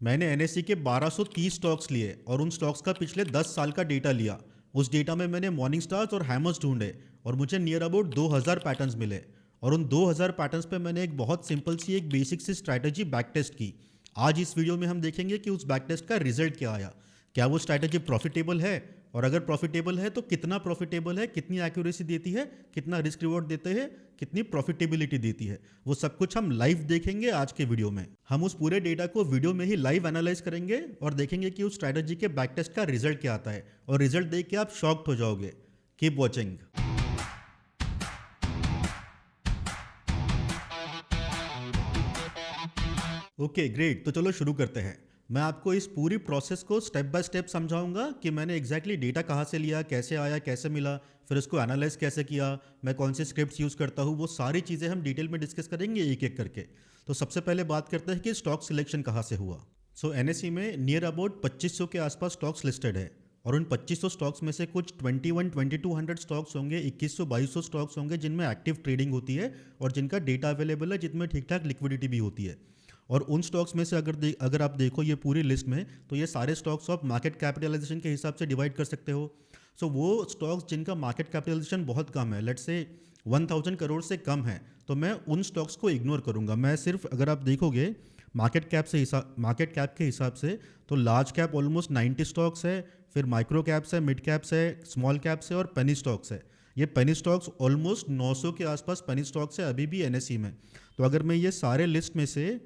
मैंने एनएससी के 1230 स्टॉक्स लिए और उन स्टॉक्स का पिछले 10 साल का डेटा लिया। उस डेटा में मैंने मॉर्निंग स्टार्स और हैमर्स ढूंढे और मुझे नियर अबाउट 2000 पैटर्न्स मिले। और उन 2000 पैटर्न्स पे मैंने एक बहुत सिंपल सी एक बेसिक सी स्ट्रैटेजी बैक टेस्ट की। आज इस वीडियो में हम देखेंगे कि उस बैक टेस्ट का रिजल्ट क्या आया, क्या वो स्ट्रैटेजी प्रॉफिटेबल है, और अगर प्रॉफिटेबल है तो कितना प्रॉफिटेबल है, कितनी एक्यूरेसी देती है, कितना रिस्क रिवॉर्ड देते हैं, कितनी प्रॉफिटेबिलिटी देती है। वो सब कुछ हम लाइव देखेंगे आज के वीडियो में। हम उस पूरे डेटा को वीडियो में ही लाइव एनालाइज करेंगे और देखेंगे कि उस स्ट्रैटेजी के बैक टेस्ट का रिजल्ट क्या आता है, और रिजल्ट देख के आप शॉक्ड हो जाओगे। Keep watching. ओके ग्रेट, तो चलो शुरू करते हैं। मैं आपको इस पूरी प्रोसेस को स्टेप बाय स्टेप समझाऊंगा कि मैंने एग्जैक्टली डेटा कहाँ से लिया, कैसे आया, कैसे मिला, फिर उसको एनालाइज कैसे किया, मैं कौन से स्क्रिप्ट्स यूज़ करता हूँ। वो सारी चीज़ें हम डिटेल में डिस्कस करेंगे एक एक करके। तो सबसे पहले बात करते हैं कि स्टॉक सिलेक्शन कहाँ से हुआ। सो एनएसई में नियर अबाउट 2500 के आसपास स्टॉक्स लिस्टेड है, और उन 2500 स्टॉक्स में से कुछ 2200 स्टॉक्स होंगे, 2100 स्टॉक्स होंगे जिनमें एक्टिव ट्रेडिंग होती है और जिनका डेटा अवेलेबल है, जिनमें ठीक ठाक लिक्विडिटी भी होती है। और उन स्टॉक्स में से अगर आप देखो ये पूरी लिस्ट में, तो ये सारे स्टॉक्स आप मार्केट कैपिटलाइजेशन के हिसाब से डिवाइड कर सकते हो। सो वो स्टॉक्स जिनका मार्केट कैपिटलाइजेशन बहुत कम है, लेट्स से 1000 करोड़ से कम है, तो मैं उन स्टॉक्स को इग्नोर करूंगा। मैं सिर्फ, अगर आप देखोगे मार्केट कैप के हिसाब से, तो लार्ज कैप ऑलमोस्ट 90 स्टॉक्स है, फिर माइक्रो कैप्स है, मिड कैप्स है, स्मॉल कैप्स है और पेनी स्टॉक्स है। ये पेनी स्टॉक्स ऑलमोस्ट 900 के आसपास पेनी स्टॉक्स है अभी भी एनएसई में। तो अगर मैं ये सारे लिस्ट में से,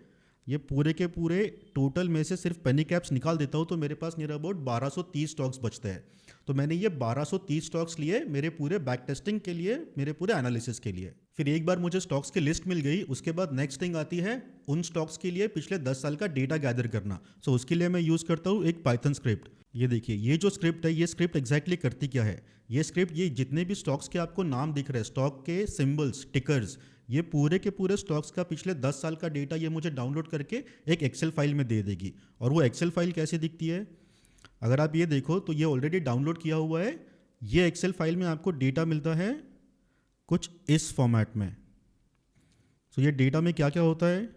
ये पूरे के पूरे टोटल में से सिर्फ पेनी कैप्स निकाल देता हूँ, तो मेरे पास नियर अबाउट 1230 स्टॉक्स बचते हैं। तो मैंने ये 1230 स्टॉक्स लिए मेरे पूरे बैक टेस्टिंग के लिए, मेरे पूरे एनालिसिस के लिए। फिर एक बार मुझे स्टॉक्स की लिस्ट मिल गई, उसके बाद नेक्स्ट थिंग आती है उन स्टॉक्स के लिए पिछले 10 साल का डेटा गैदर करना। सो उसके लिए मैं यूज़ करता हूँ एक पाइथन स्क्रिप्ट। ये देखिए, ये जो स्क्रिप्ट है, ये स्क्रिप्ट एग्जैक्टली करती क्या है। ये स्क्रिप्ट, ये जितने भी स्टॉक्स के आपको नाम दिख रहे हैं, स्टॉक के सिंबल्स, टिकर्स, ये पूरे के पूरे स्टॉक्स का पिछले 10 साल का डेटा ये मुझे डाउनलोड करके एक एक्सेल फाइल में दे देगी। और वो एक्सेल फाइल कैसे दिखती है, अगर आप ये देखो तो ये ऑलरेडी डाउनलोड किया हुआ है। ये एक्सेल फाइल में आपको डेटा मिलता है कुछ इस फॉर्मेट में। सो ये डेटा में क्या क्या होता है,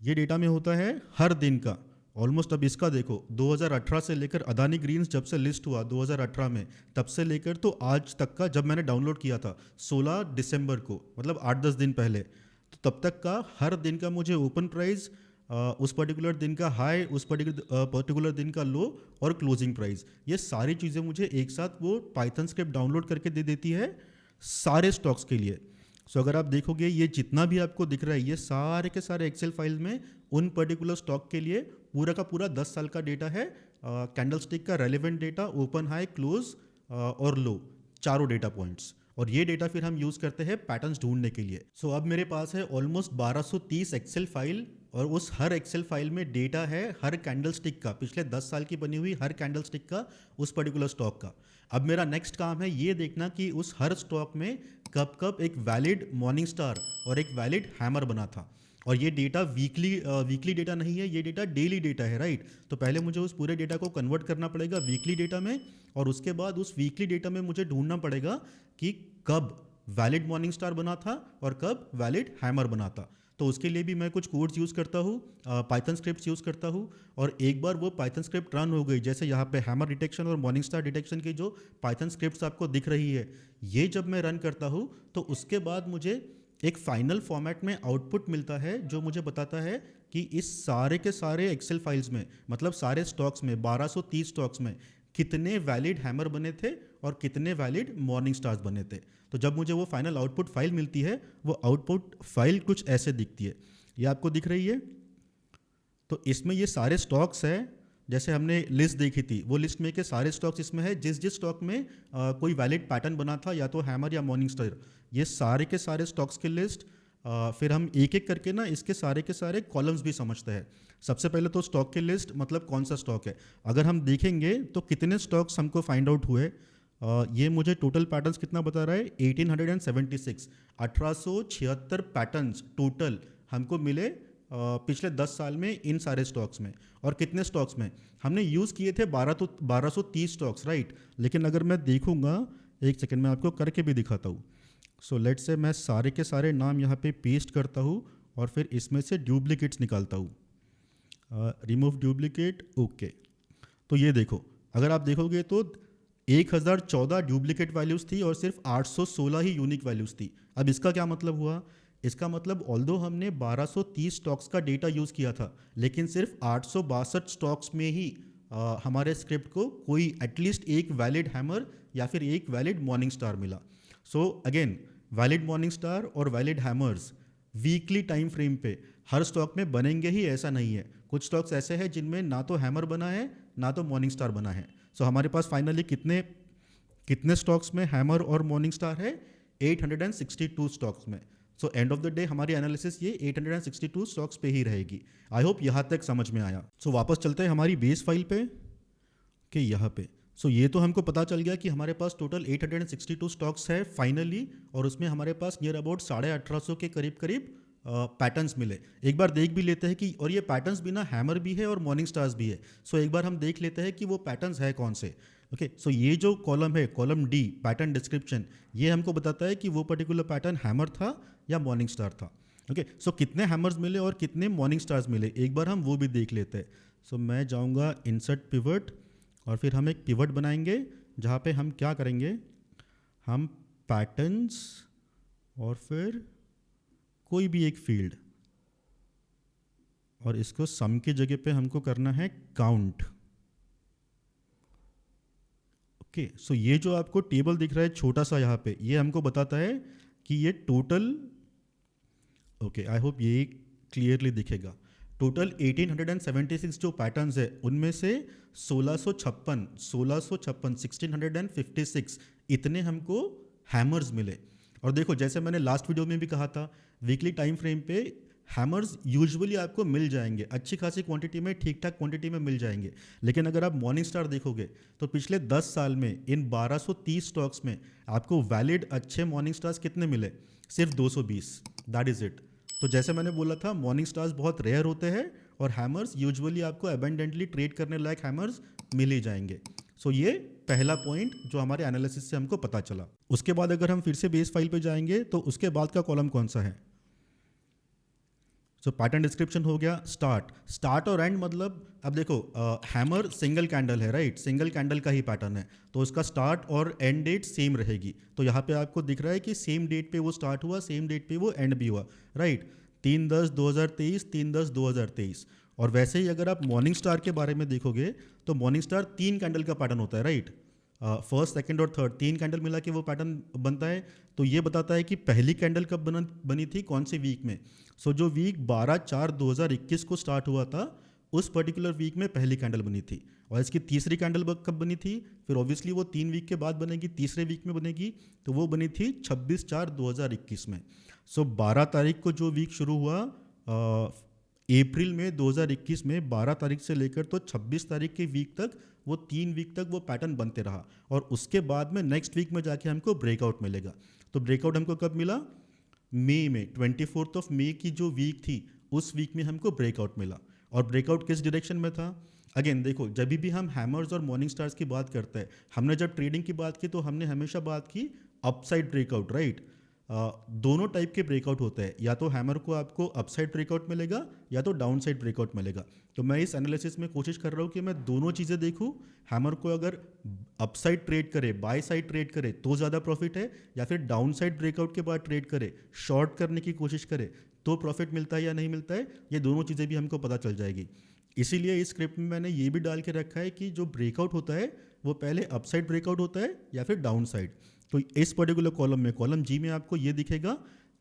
ये डेटा में होता है हर दिन का ऑलमोस्ट। अब इसका देखो, 2018 से लेकर अदानी ग्रीन्स जब से लिस्ट हुआ 2018 में, तब से लेकर तो आज तक का, जब मैंने डाउनलोड किया था 16 दिसंबर को, मतलब 8-10 दिन पहले, तो तब तक का हर दिन का मुझे ओपन प्राइस, उस पर्टिकुलर दिन का हाई, उस पर्टिकुलर दिन का लो और क्लोजिंग प्राइस, ये सारी चीज़ें मुझे एक साथ वो पाइथन स्क्रिप्ट डाउनलोड करके दे देती है सारे स्टॉक्स के लिए। सो अगर आप देखोगे ये जितना भी आपको दिख रहा है, ये सारे के सारे एक्सेल फाइल में उन पर्टिकुलर स्टॉक के लिए पूरा का पूरा 10 साल का डेटा है। कैंडल स्टिक का relevant data, open, high, close और लो, चारों डेटा पॉइंट्स। और ये डेटा फिर हम यूज़ करते हैं पैटर्न्स ढूंढने के लिए। सो अब मेरे पास है ऑलमोस्ट 1230 एक्सेल फाइल, और उस हर एक्सेल फाइल में डेटा है हर कैंडल स्टिक का, पिछले 10 साल की बनी हुई हर कैंडल स्टिक का, उस पर्टिकुलर स्टॉक का। अब मेरा नेक्स्ट काम है ये देखना कि उस हर स्टॉक में कब कब एक वैलिड मॉर्निंग स्टार और एक वैलिड हैमर बना था। और ये डेटा वीकली डेटा नहीं है, ये डेटा डेली डेटा है, राइट। तो पहले मुझे उस पूरे डेटा को कन्वर्ट करना पड़ेगा वीकली डेटा में, और उसके बाद उस वीकली डेटा में मुझे ढूंढना पड़ेगा कि कब वैलिड मॉर्निंग स्टार बना था और कब वैलिड हैमर बना था। तो उसके लिए भी मैं कुछ कोड्स यूज़ करता हूँ, पाइथन स्क्रिप्ट्स यूज़ करता हूँ। और एक बार वो पाइथन स्क्रिप्ट रन हो गई, जैसे यहाँ पे हैमर डिटेक्शन और मॉर्निंग स्टार डिटेक्शन की जो पाइथन स्क्रिप्ट्स आपको दिख रही है, ये जब मैं रन करता हूँ तो उसके बाद मुझे एक फाइनल फॉर्मेट में आउटपुट मिलता है जो मुझे बताता है कि इस सारे के सारे एक्सेल फाइल्स में, मतलब सारे स्टॉक्स में, 1230 स्टॉक्स में कितने वैलिड हैमर बने थे और कितने वैलिड मॉर्निंग स्टार्स बने थे। तो जब मुझे वो फाइनल आउटपुट फाइल मिलती है, वो आउटपुट फाइल कुछ ऐसे दिखती है, ये आपको दिख रही है। तो इसमें ये सारे स्टॉक्स है, जैसे हमने लिस्ट देखी थी, वो लिस्ट में के सारे स्टॉक्स इसमें है। जिस जिस स्टॉक में कोई वैलिड पैटर्न बना था, या तो हैमर या मॉर्निंग स्टार, ये सारे के सारे स्टॉक्स की लिस्ट। फिर हम एक एक करके ना इसके सारे के सारे कॉलम्स भी समझते हैं। सबसे पहले तो स्टॉक की लिस्ट, मतलब कौन सा स्टॉक है। अगर हम देखेंगे तो कितने स्टॉक्स हमको फाइंड आउट हुए, ये मुझे टोटल पैटर्न्स कितना बता रहा है, 1876, 1876 पैटर्न्स टोटल हमको मिले पिछले 10 साल में इन सारे स्टॉक्स में। और कितने स्टॉक्स में हमने यूज़ किए थे, 1230 स्टॉक्स, राइट। लेकिन अगर मैं देखूंगा, एक सेकंड में आपको करके भी दिखाता हूँ। सो लेट से मैं सारे के सारे नाम यहाँ पे पेस्ट करता हूँ और फिर इसमें से डुप्लीकेट्स निकालता हूँ। Remove duplicate, okay. तो ये देखो, अगर आप देखोगे तो 1014 डुप्लीकेट वैल्यूज़ थी और सिर्फ 816 ही यूनिक वैल्यूज़ थी। अब इसका क्या मतलब हुआ? इसका मतलब ऑल्दो हमने 1230 स्टॉक्स का डेटा यूज़ किया था, लेकिन सिर्फ 862 स्टॉक्स में ही हमारे स्क्रिप्ट को कोई एटलीस्ट एक वैलिड हैमर या फिर एक वैलिड मॉर्निंग स्टार मिला। So again, valid morning star और valid hammers weekly time frame पे हर स्टॉक में बनेंगे ही ऐसा नहीं है। कुछ स्टॉक्स ऐसे हैं जिनमें ना तो हैमर बना है ना तो मॉर्निंग स्टार बना है। सो हमारे पास फाइनली कितने कितने स्टॉक्स में हैमर और मॉर्निंग स्टार है? 862 स्टॉक्स में। So end of the day हमारी एनालिसिस ये 862 स्टॉक्स पे ही रहेगी। आई होप यहाँ तक समझ में आया। सो वापस चलते हैं हमारी बेस फाइल पे कि यहाँ पे। सो ये तो हमको पता चल गया कि हमारे पास टोटल 862 स्टॉक्स है फाइनली, और उसमें हमारे पास नियर अबाउट 1850 के करीब करीब पैटर्न्स मिले। एक बार देख भी लेते हैं कि, और ये पैटर्न्स भी ना हैमर भी है और मॉर्निंग स्टार्स भी है। सो एक बार हम देख लेते हैं कि वो पैटर्न्स है कौन से। ओके, सो ये जो कॉलम है, कॉलम डी, पैटर्न डिस्क्रिप्शन, ये हमको बताता है कि वो पर्टिकुलर पैटर्न हैमर था या मॉर्निंग स्टार था। ओके, सो कितने हैमर्स मिले और कितने मॉर्निंग स्टार्स मिले, एक बार हम वो भी देख लेते हैं। सो मैं जाऊँगा इंसर्ट पिवट, और फिर हम एक पिवट बनाएंगे जहाँ पे हम क्या करेंगे, हम पैटर्न्स और फिर कोई भी एक फील्ड, और इसको सम की जगह पे हमको करना है काउंट। ओके, सो ये जो आपको टेबल दिख रहा है छोटा सा यहाँ पे, ये हमको बताता है कि ये टोटल, ओके आई होप ये क्लियरली दिखेगा। टोटल 1876 जो पैटर्न्स है उनमें से 1656 इतने हमको हैमर्स मिले। और देखो, जैसे मैंने लास्ट वीडियो में भी कहा था, वीकली टाइम फ्रेम पे हैमर्स यूजुअली आपको मिल जाएंगे, अच्छी खासी क्वांटिटी में, ठीक ठाक क्वांटिटी में मिल जाएंगे। लेकिन अगर आप मॉर्निंग स्टार देखोगे तो पिछले 10 साल में इन 1230 स्टॉक्स में आपको वैलिड अच्छे मॉर्निंग स्टार्स कितने मिले? सिर्फ 220, दैट इज़ इट। तो जैसे मैंने बोला था, मॉर्निंग स्टार्स बहुत रेयर होते हैं और हैमर्स यूजुअली आपको अबेंडेंटली ट्रेड करने लायक हैमर्स मिल ही जाएंगे। सो ये पहला पॉइंट जो हमारे एनालिसिस से हमको पता चला। उसके बाद अगर हम फिर से बेस फाइल पे जाएंगे तो उसके बाद का कॉलम कौन सा है? सो पैटर्न डिस्क्रिप्शन हो गया। स्टार्ट और एंड मतलब, अब देखो हैमर सिंगल कैंडल है, राइट? सिंगल कैंडल का ही पैटर्न है, तो उसका स्टार्ट और एंड डेट सेम रहेगी। तो यहाँ पे आपको दिख रहा है कि सेम डेट पे वो स्टार्ट हुआ, सेम डेट पे वो एंड भी हुआ, राइट? 3/10/2023, 3/10/2023। और वैसे ही अगर आप मॉर्निंग स्टार के बारे में देखोगे तो मॉर्निंग स्टार 3 कैंडल का पैटर्न होता है, राइट? फर्स्ट, सेकंड और थर्ड, 3 कैंडल मिला के वो पैटर्न बनता है। तो ये बताता है कि पहली कैंडल कब बनी थी, कौन से वीक में। सो जो वीक 12/4/2021 को स्टार्ट हुआ था, उस पर्टिकुलर वीक में पहली कैंडल बनी थी। और इसकी तीसरी कैंडल कब बनी थी? फिर ऑब्वियसली वो 3 वीक के बाद बनेगी, तीसरे वीक में बनेगी, तो वो बनी थी 26/4/2021 में। सो 12 तारीख को जो वीक शुरू हुआ अप्रैल में 2021 में, 12 तारीख से लेकर तो 26 तारीख के वीक तक, वो 3 वीक तक वो पैटर्न बनते रहा। और उसके बाद में नेक्स्ट वीक में जाके हमको ब्रेकआउट मिलेगा। तो ब्रेकआउट हमको कब मिला? मई में, 24 मई की जो वीक थी, उस वीक में हमको ब्रेकआउट मिला। और ब्रेकआउट किस डायरेक्शन में था? अगेन देखो, जब भी हम हैमर्स और मॉर्निंग स्टार्स की बात करते हैं, हमने जब ट्रेडिंग की बात की तो हमने हमेशा बात की अपसाइड ब्रेकआउट, राइट? दोनों टाइप के ब्रेकआउट होते हैं, या तो हैमर को आपको अपसाइड ब्रेकआउट मिलेगा या तो डाउन साइड ब्रेकआउट मिलेगा। तो मैं इस एनालिसिस में कोशिश कर रहा हूँ कि मैं दोनों चीज़ें देखूँ। हैमर को अगर अपसाइड ट्रेड करे, बाय साइड ट्रेड करे तो ज़्यादा प्रॉफिट है, या फिर डाउन साइड ब्रेकआउट के बाद ट्रेड करे, शॉर्ट करने की कोशिश करे तो प्रॉफिट मिलता है या नहीं मिलता है, ये दोनों चीज़ें भी हमको पता चल जाएगी। इसीलिए इस स्क्रिप्ट में मैंने ये भी डाल के रखा है कि जो ब्रेकआउट होता है वो पहले अपसाइड ब्रेकआउट होता है या फिर डाउन साइड। तो इस पर्टिकुलर कॉलम में, कॉलम जी में, आपको ये दिखेगा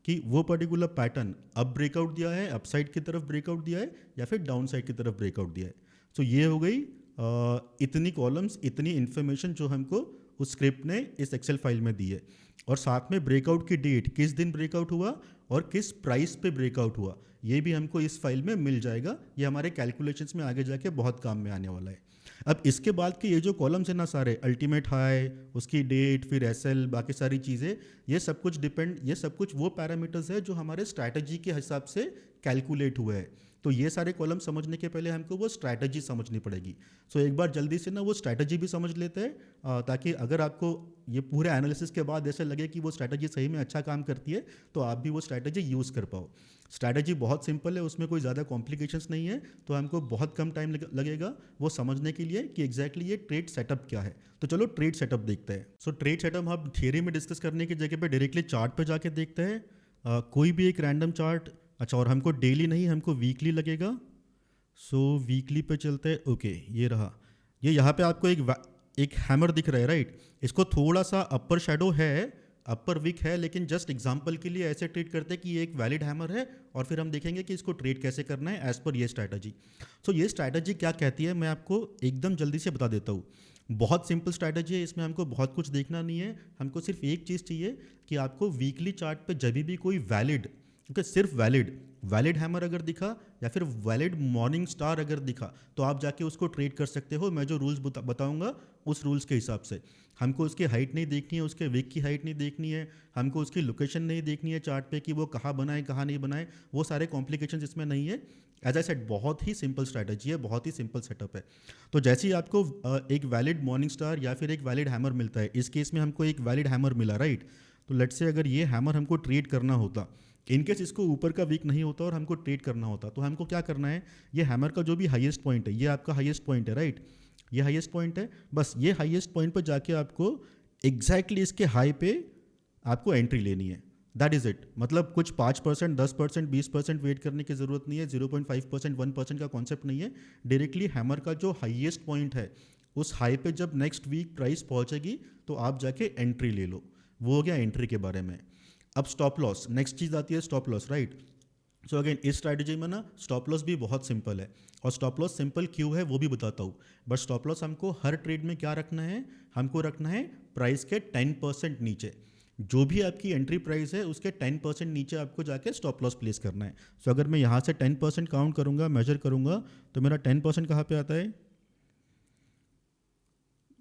कि वो पर्टिकुलर पैटर्न अब ब्रेकआउट दिया है, अपसाइड की तरफ ब्रेकआउट दिया है या फिर डाउन साइड की तरफ ब्रेकआउट दिया है। सो ये हो गई इतनी कॉलम्स, इतनी इन्फॉर्मेशन जो हमको उस स्क्रिप्ट ने इस एक्सेल फाइल में दी है। और साथ में ब्रेकआउट की डेट, किस दिन ब्रेकआउट हुआ और किस प्राइस पे ब्रेकआउट हुआ, ये भी हमको इस फाइल में मिल जाएगा। ये हमारे कैलकुलेशंस में आगे जाके बहुत काम में आने वाला है। अब इसके बाद के ये जो कॉलम्स है ना सारे, अल्टीमेट हाई, उसकी डेट, फिर एसएल, बाकी सारी चीज़ें, ये सब कुछ वो पैरामीटर्स है जो हमारे स्ट्रैटेजी के हिसाब से कैलकुलेट हुए हैं। तो ये सारे कॉलम समझने के पहले हमको वो स्ट्रैटेजी समझनी पड़ेगी। सो एक बार जल्दी से ना वो स्ट्रैटेजी भी समझ लेते हैं, ताकि अगर आपको ये पूरे एनालिसिस के बाद ऐसे लगे कि वो स्ट्रैटेजी सही में अच्छा काम करती है तो आप भी वो स्ट्रैटेजी यूज़ कर पाओ। स्ट्रैटेजी बहुत सिंपल है, उसमें कोई ज़्यादा कॉम्प्लिकेशंस नहीं है, तो हमको बहुत कम टाइम लगेगा वो समझने के लिए कि एग्जैक्टली ये ट्रेड सेटअप क्या है। तो चलो ट्रेड सेटअप देखते हैं। सो ट्रेड सेटअप हम थियरी में डिस्कस करने की जगह पे डायरेक्टली चार्ट पे जाके देखते हैं। कोई भी एक रैंडम चार्ट, अच्छा, और हमको डेली नहीं, हमको वीकली लगेगा। सो वीकली पे चलते हैं। ओके, ये रहा। ये यहाँ पे आपको एक हैमर दिख रहा है, राइट। इसको थोड़ा सा अपर शेडो है, अपर विक है, लेकिन जस्ट एग्जांपल के लिए ऐसे ट्रीट करते हैं कि ये एक वैलिड हैमर है, और फिर हम देखेंगे कि इसको ट्रेड कैसे करना है एज पर ये स्ट्रैटेजी। सो ये स्ट्रैटेजी क्या कहती है मैं आपको एकदम जल्दी से बता देता हूँ। बहुत सिंपल स्ट्रैटेजी है, इसमें हमको बहुत कुछ देखना नहीं है, हमको सिर्फ एक चीज़ चाहिए कि आपको वीकली चार्ट पे जब भी कोई वैलिड, ओके, सिर्फ वैलिड हैमर अगर दिखा या फिर वैलिड मॉर्निंग स्टार अगर दिखा तो आप जाके उसको ट्रेड कर सकते हो। मैं जो रूल्स बताऊंगा उस रूल्स के हिसाब से। हमको उसकी हाइट नहीं देखनी है, उसके विक की हाइट नहीं देखनी है, हमको उसकी लोकेशन नहीं देखनी है चार्ट पे कि वो कहाँ बनाए कहाँ नहीं बनाए, वो सारे कॉम्प्लिकेशंस इसमें नहीं है। एज आई सेड, बहुत ही सिंपल स्ट्रैटेजी है, बहुत ही सिंपल सेटअप है। तो जैसे ही आपको एक वैलिड मॉर्निंग स्टार या फिर एक वैलिड हैमर मिलता है, इस केस में हमको एक वैलिड हैमर मिला, राइट। तो लेट्स से अगर ये हैमर हमको ट्रेड करना होता, इनकेस इसको ऊपर का वीक नहीं होता और हमको ट्रेड करना होता, तो हमको क्या करना है, ये हैमर का जो भी हाईएस्ट पॉइंट है, ये आपका हाईएस्ट पॉइंट है, राइट। ये हाईएस्ट पॉइंट है, बस ये हाईएस्ट पॉइंट पर जाके आपको एग्जैक्टली इसके हाई पे आपको एंट्री लेनी है। That is it. मतलब कुछ 5%, 10%, 20% वेट करने की ज़रूरत नहीं है, 0.5%, 1% का कॉन्सेप्ट नहीं है। डायरेक्टली हैमर का जो हाईएस्ट पॉइंट है उस हाई पे जब नेक्स्ट वीक प्राइस पहुंचेगी तो आप जाके एंट्री ले लो। वो हो गया एंट्री के बारे में। अब स्टॉप लॉस, नेक्स्ट चीज़ आती है stop loss, right. So again इस स्ट्रैटेजी में ना स्टॉप लॉस भी बहुत सिंपल है, और स्टॉप लॉस सिंपल क्यों है वो भी बताता हूँ। बट स्टॉप लॉस हमको हर ट्रेड में क्या रखना है, हमको रखना है प्राइस के 10% नीचे। जो भी आपकी एंट्री प्राइस है उसके 10% नीचे आपको जाके स्टॉप लॉस प्लेस करना है। सो अगर मैं यहाँ से 10% काउंट करूँगा, मेजर करूँगा, तो मेरा 10% कहाँ पे आता है,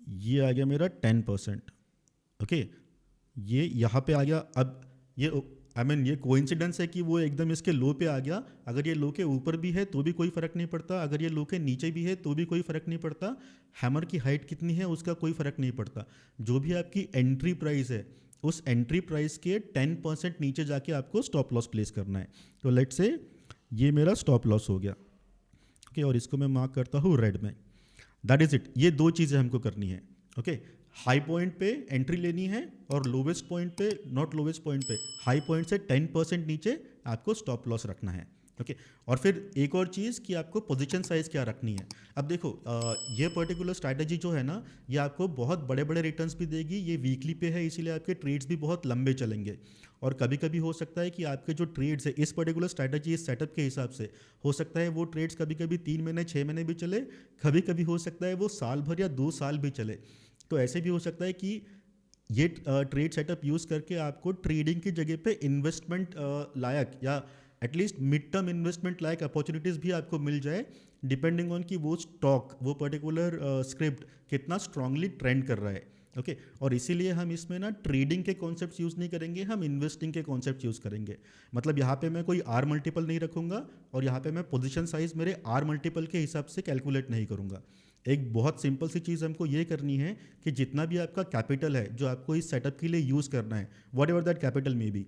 ये आ गया मेरा 10%। ओके, ये यहाँ पे आ गया। अब ये ये कोइंसिडेंस है कि वो एकदम इसके लो पे आ गया। अगर ये लो के ऊपर भी है तो भी कोई फ़र्क नहीं पड़ता, अगर ये लो के नीचे भी है तो भी कोई फ़र्क नहीं पड़ता। हैमर की हाइट कितनी है उसका कोई फ़र्क नहीं पड़ता। जो भी आपकी एंट्री प्राइस है उस एंट्री प्राइस के 10% नीचे जाके आपको स्टॉप लॉस प्लेस करना है। तो लेट्स से ये मेरा स्टॉप लॉस हो गया, ओके, और इसको मैं मार्क करता हूँ रेड में। That is it. ये दो चीज़ें हमको करनी है, ओके। हाई पॉइंट पे एंट्री लेनी है और लोवेस्ट पॉइंट पे, नॉट लोवेस्ट पॉइंट पे, हाई पॉइंट से 10% नीचे आपको स्टॉप लॉस रखना है, ओके। और फिर एक और चीज़ कि आपको पोजीशन साइज क्या रखनी है। अब देखो, ये पर्टिकुलर स्ट्रैटेजी जो है ना, ये आपको बहुत बड़े बड़े रिटर्न्स भी देगी। ये वीकली पे है, इसीलिए आपके ट्रेड्स भी बहुत लंबे चलेंगे। और कभी कभी हो सकता है कि आपके जो ट्रेड्स है इस पर्टिकुलर स्ट्रैटेजी, इस सेटअप के हिसाब से हो सकता है वो ट्रेड्स कभी कभी 3 महीने 6 महीने भी चले, कभी कभी हो सकता है वो साल भर या 2 साल भी चले। तो ऐसे भी हो सकता है कि ये ट्रेड सेटअप यूज़ करके आपको ट्रेडिंग की जगह पे इन्वेस्टमेंट लायक या एटलीस्ट मिड टर्म इन्वेस्टमेंट लायक अपॉर्चुनिटीज़ भी आपको मिल जाए, डिपेंडिंग ऑन कि वो स्टॉक, वो पर्टिकुलर स्क्रिप्ट कितना स्ट्रांगली ट्रेंड कर रहा है, ओके। और इसीलिए हम इसमें ना ट्रेडिंग के कॉन्सेप्ट्स यूज़ नहीं करेंगे, हम इन्वेस्टिंग के कॉन्सेप्ट यूज़ करेंगे। मतलब यहाँ पे मैं कोई आर मल्टीपल नहीं रखूँगा और यहाँ पे मैं पोजीशन साइज मेरे आर मल्टीपल के हिसाब से कैलकुलेट नहीं करूँगा। एक बहुत सिंपल सी चीज़ हमको ये करनी है कि जितना भी आपका कैपिटल है जो आपको इस सेटअप के लिए यूज़ करना है, वॉट एवर दैट कैपिटल में भी,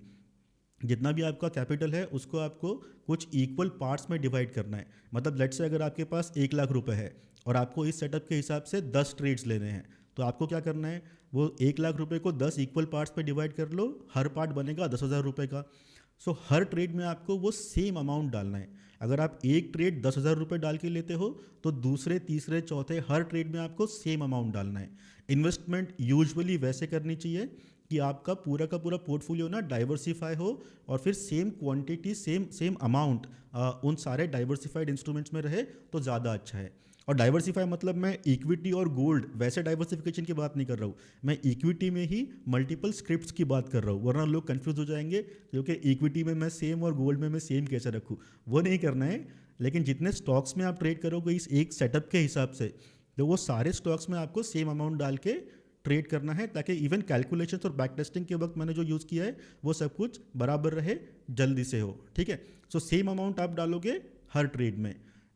जितना भी आपका कैपिटल है उसको आपको कुछ इक्वल पार्ट्स में डिवाइड करना है। मतलब लेट्स से अगर आपके पास 1 लाख रुपए है और आपको इस सेटअप के हिसाब से 10 ट्रेड्स लेने हैं, तो आपको क्या करना है, वो 1 लाख रुपए को 10 इक्वल पार्ट्स में डिवाइड कर लो, हर पार्ट बनेगा 10,000 रुपये का। सो हर ट्रेड में आपको वो सेम अमाउंट डालना है। अगर आप एक ट्रेड 10,000 रुपये डाल के लेते हो तो दूसरे तीसरे चौथे हर ट्रेड में आपको सेम अमाउंट डालना है। इन्वेस्टमेंट यूजुअली वैसे करनी चाहिए कि आपका पूरा का पूरा पोर्टफोलियो ना डाइवर्सिफाई हो और फिर सेम क्वांटिटी, सेम अमाउंट उन सारे डाइवर्सिफाइड इंस्ट्रूमेंट्स में रहे तो ज़्यादा अच्छा है। और डाइवर्सिफाई मतलब मैं इक्विटी और गोल्ड वैसे डाइवर्सिफिकेशन की बात नहीं कर रहा हूँ, मैं इक्विटी में ही मल्टीपल स्क्रिप्ट्स की बात कर रहा हूँ, वरना लोग कंफ्यूज हो जाएंगे क्योंकि इक्विटी में मैं सेम और गोल्ड में मैं सेम कैसे रखूँ, वो नहीं करना है। लेकिन जितने स्टॉक्स में आप ट्रेड करोगे इस एक सेटअप के हिसाब से, तो वो सारे स्टॉक्स में आपको सेम अमाउंट डाल के ट्रेड करना है, ताकि इवन कैलकुलेशन और बैक टेस्टिंग के वक्त मैंने जो यूज़ किया है वो सब कुछ बराबर रहे, जल्दी से हो, ठीक है। सो सेम अमाउंट आप डालोगे हर ट्रेड में।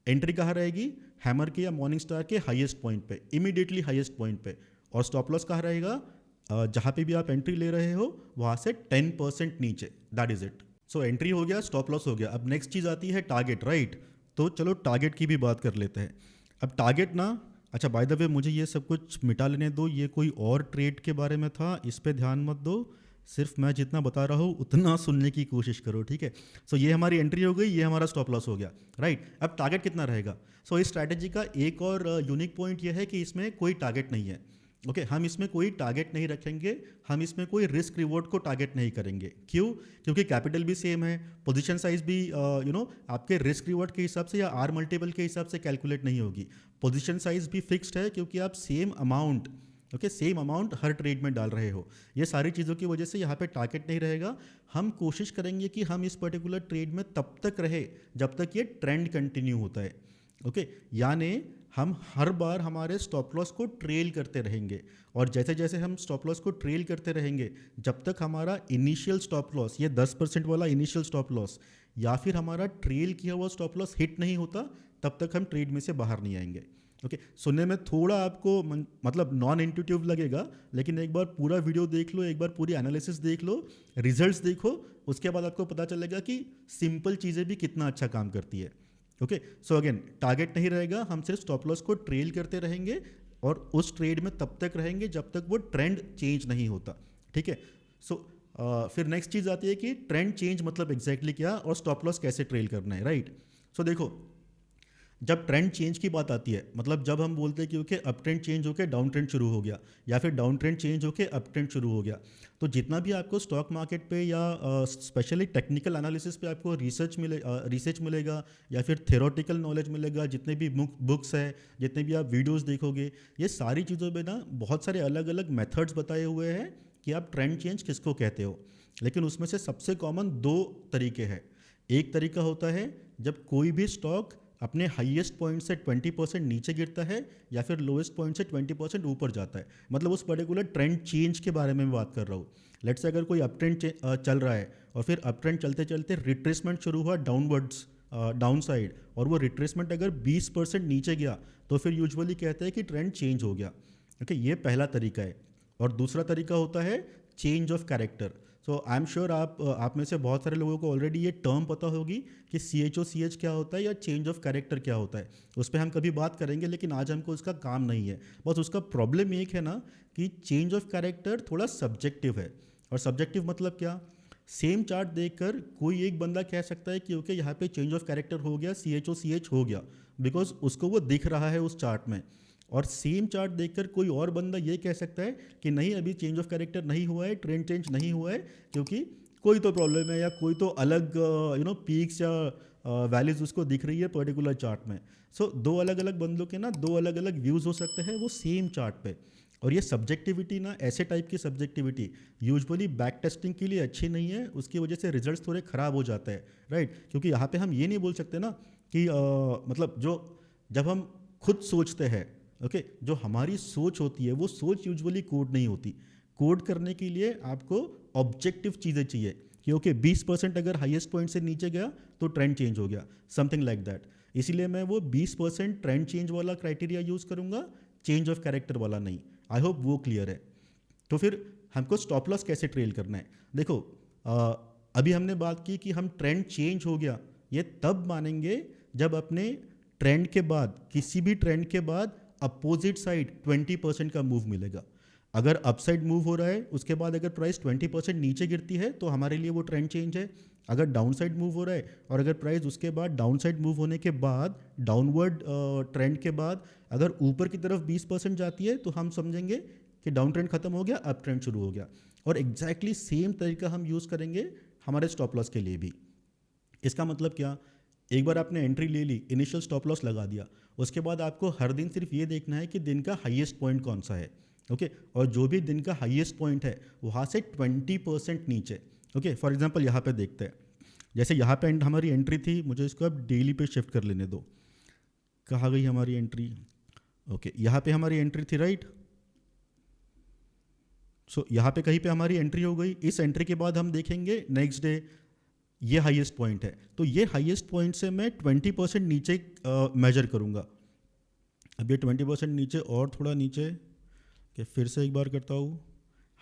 एंट्री कहाँ रहेगी? हैमर के या मॉर्निंग स्टार के हाईएस्ट पॉइंट पे, इमीडिएटली हाईएस्ट पॉइंट पे। और स्टॉप लॉस कहाँ रहेगा? जहाँ पे भी आप एंट्री ले रहे हो वहाँ से 10% नीचे, that is it. So entry हो गया, स्टॉप लॉस हो गया। अब नेक्स्ट चीज़ आती है टारगेट, राइट? तो चलो टारगेट की भी बात कर लेते हैं। अब टारगेट ना, अच्छा बाय द वे मुझे ये सब कुछ मिटा लेने दो, ये कोई और ट्रेड के बारे में था, इस पे ध्यान मत दो, सिर्फ मैं जितना बता रहा हूँ उतना सुनने की कोशिश करो, ठीक है? सो ये हमारी एंट्री हो गई, ये हमारा स्टॉप लॉस हो गया, राइट? अब टारगेट कितना रहेगा? सो इस स्ट्रैटेजी का एक और यूनिक पॉइंट ये है कि इसमें कोई टारगेट नहीं है। ओके हम इसमें कोई टारगेट नहीं रखेंगे, हम इसमें कोई रिस्क रिवॉर्ड को टारगेट नहीं करेंगे। क्यों? क्योंकि कैपिटल भी सेम है, पोजीशन साइज भी आपके रिस्क रिवॉर्ड के हिसाब से या आर मल्टीपल के हिसाब से कैलकुलेट नहीं होगी। पोजीशन साइज भी फिक्स्ड है क्योंकि आप सेम अमाउंट हर ट्रेड में डाल रहे हो। ये सारी चीज़ों की वजह से यहाँ पे टारगेट नहीं रहेगा। हम कोशिश करेंगे कि हम इस पर्टिकुलर ट्रेड में तब तक रहे जब तक ये ट्रेंड कंटिन्यू होता है। ओके यानी हम हर बार हमारे स्टॉप लॉस को ट्रेल करते रहेंगे, और जैसे जैसे हम स्टॉप लॉस को ट्रेल करते रहेंगे जब तक हमारा इनिशियल स्टॉप लॉस, ये 10% वाला इनिशियल स्टॉप लॉस या फिर हमारा ट्रेल किया हुआ स्टॉप लॉस हिट नहीं होता, तब तक हम ट्रेड में से बाहर नहीं आएंगे। ओके सुनने में थोड़ा आपको मतलब नॉन इंट्यूटिव लगेगा, लेकिन एक बार पूरा वीडियो देख लो, एक बार पूरी एनालिसिस देख लो, रिजल्ट्स देखो, उसके बाद आपको पता चलेगा कि सिंपल चीज़ें भी कितना अच्छा काम करती है। ओके सो अगेन टारगेट नहीं रहेगा, हम सिर्फ स्टॉप लॉस को ट्रेल करते रहेंगे और उस ट्रेड में तब तक रहेंगे जब तक वो ट्रेंड चेंज नहीं होता, ठीक है? सो फिर नेक्स्ट चीज़ आती है कि ट्रेंड चेंज मतलब एग्जैक्टली क्या और स्टॉप लॉस कैसे ट्रेल करना है, राइट? सो देखो जब ट्रेंड चेंज की बात आती है, मतलब जब हम बोलते हैं कि ओके अप ट्रेंड चेंज होकर डाउन ट्रेंड शुरू हो गया या फिर डाउन ट्रेंड चेंज होकर अप ट्रेंड शुरू हो गया, तो जितना भी आपको स्टॉक मार्केट पे या स्पेशली टेक्निकल एनालिसिस पे आपको रिसर्च मिलेगा या फिर थ्योरेटिकल नॉलेज मिलेगा, जितने भी बुक्स है, जितने भी आप वीडियोस देखोगे, ये सारी चीज़ों में ना बहुत सारे अलग अलग मेथड्स बताए हुए हैं कि आप ट्रेंड चेंज किसको कहते हो। लेकिन उसमें से सबसे कॉमन दो तरीके हैं। एक तरीका होता है जब कोई भी स्टॉक अपने हाईएस्ट पॉइंट से 20% नीचे गिरता है या फिर लोएस्ट पॉइंट से 20% ऊपर जाता है, मतलब उस पर्टिकुलर ट्रेंड चेंज के बारे में मैं बात कर रहा हूँ। लेट्स से अगर कोई अप ट्रेंड चल रहा है और फिर अप ट्रेंड चलते चलते रिट्रेसमेंट शुरू हुआ डाउनवर्ड्स, डाउन साइड, और वो रिट्रेसमेंट अगर 20% नीचे गया तो फिर यूजुअली कहते हैं कि ट्रेंड चेंज हो गया। ओके ये पहला तरीका है। और दूसरा तरीका होता है change of character. So I am sure आप में से बहुत सारे लोगों को ऑलरेडी ये टर्म पता होगी कि CHOCH क्या होता है या चेंज ऑफ कैरेक्टर क्या होता है। उस पर हम कभी बात करेंगे, लेकिन आज हमको उसका काम नहीं है। बस उसका प्रॉब्लम एक है ना कि चेंज ऑफ कैरेक्टर थोड़ा सब्जेक्टिव है। और सब्जेक्टिव मतलब क्या? सेम चार्ट देखकर कोई एक बंदा कह सकता है कि ओके यहाँ पे चेंज ऑफ कैरेक्टर हो गया, CHOCH हो गया, बिकॉज उसको वो दिख रहा है उस चार्ट में। और सेम चार्ट देखकर कोई और बंदा ये कह सकता है कि नहीं अभी चेंज ऑफ कैरेक्टर नहीं हुआ है, ट्रेंड चेंज नहीं हुआ है, क्योंकि कोई तो प्रॉब्लम है या कोई तो अलग पीक्स या वैल्यूज उसको दिख रही है पर्टिकुलर चार्ट में। सो दो अलग अलग बंदों के ना दो अलग अलग व्यूज़ हो सकते हैं वो सेम चार्ट पे। और ये सब्जेक्टिविटी ना, ऐसे टाइप की सब्जेक्टिविटी यूजुअली बैक टेस्टिंग के लिए अच्छी नहीं है, उसकी वजह से रिजल्ट्स थोड़े ख़राब हो जाते हैं, राइट? क्योंकि यहाँ पे हम ये नहीं बोल सकते ना कि मतलब जो जब हम खुद सोचते हैं, ओके जो हमारी सोच होती है वो सोच यूजुअली कोड नहीं होती। कोड करने के लिए आपको ऑब्जेक्टिव चीज़ें चाहिए कि ओके 20% अगर हाईएस्ट पॉइंट से नीचे गया तो ट्रेंड चेंज हो गया, समथिंग लाइक दैट। इसीलिए मैं वो 20% ट्रेंड चेंज वाला क्राइटेरिया यूज़ करूँगा, चेंज ऑफ कैरेक्टर वाला नहीं। आई होप वो क्लियर है। तो फिर हमको स्टॉप लॉस कैसे ट्रेल करना है? देखो अभी हमने बात की कि हम ट्रेंड चेंज हो गया ये तब मानेंगे जब अपने ट्रेंड के बाद, किसी भी ट्रेंड के बाद अपोजिट साइड 20% का मूव मिलेगा। अगर अपसाइड मूव हो रहा है उसके बाद अगर प्राइस 20% नीचे गिरती है तो हमारे लिए वो ट्रेंड चेंज है। अगर डाउन साइड मूव हो रहा है और अगर प्राइस उसके बाद डाउन साइड मूव होने के बाद, डाउनवर्ड ट्रेंड के बाद अगर ऊपर की तरफ 20% जाती है तो हम समझेंगे कि डाउन ट्रेंड खत्म हो गया, अप ट्रेंड शुरू हो गया। और एग्जैक्टली सेम तरीका हम यूज़ करेंगे हमारे स्टॉप लॉस के लिए भी। इसका मतलब क्या? एक बार आपने एंट्री ले ली, इनिशियल स्टॉप लॉस लगा दिया, उसके बाद आपको हर दिन सिर्फ ये देखना है कि दिन का हाईएस्ट पॉइंट कौन सा है, ओके और जो भी दिन का हाईएस्ट पॉइंट है वहाँ से 20% नीचे। ओके फॉर एग्जांपल यहाँ पे देखते हैं, जैसे यहाँ पे हमारी एंट्री थी, मुझे इसको अब डेली पे शिफ्ट कर लेने दो। कहाँ गई हमारी एंट्री? ओके यहाँ पे हमारी एंट्री थी, राइट? सो यहाँ पे कहीं पे हमारी एंट्री हो गई। इस एंट्री के बाद हम देखेंगे नेक्स्ट डे ये हाईएस्ट पॉइंट है, तो ये हाईएस्ट पॉइंट से मैं 20% नीचे मेजर करूँगा। अब ये 20% नीचे और थोड़ा नीचे, कि फिर से एक बार करता हूँ,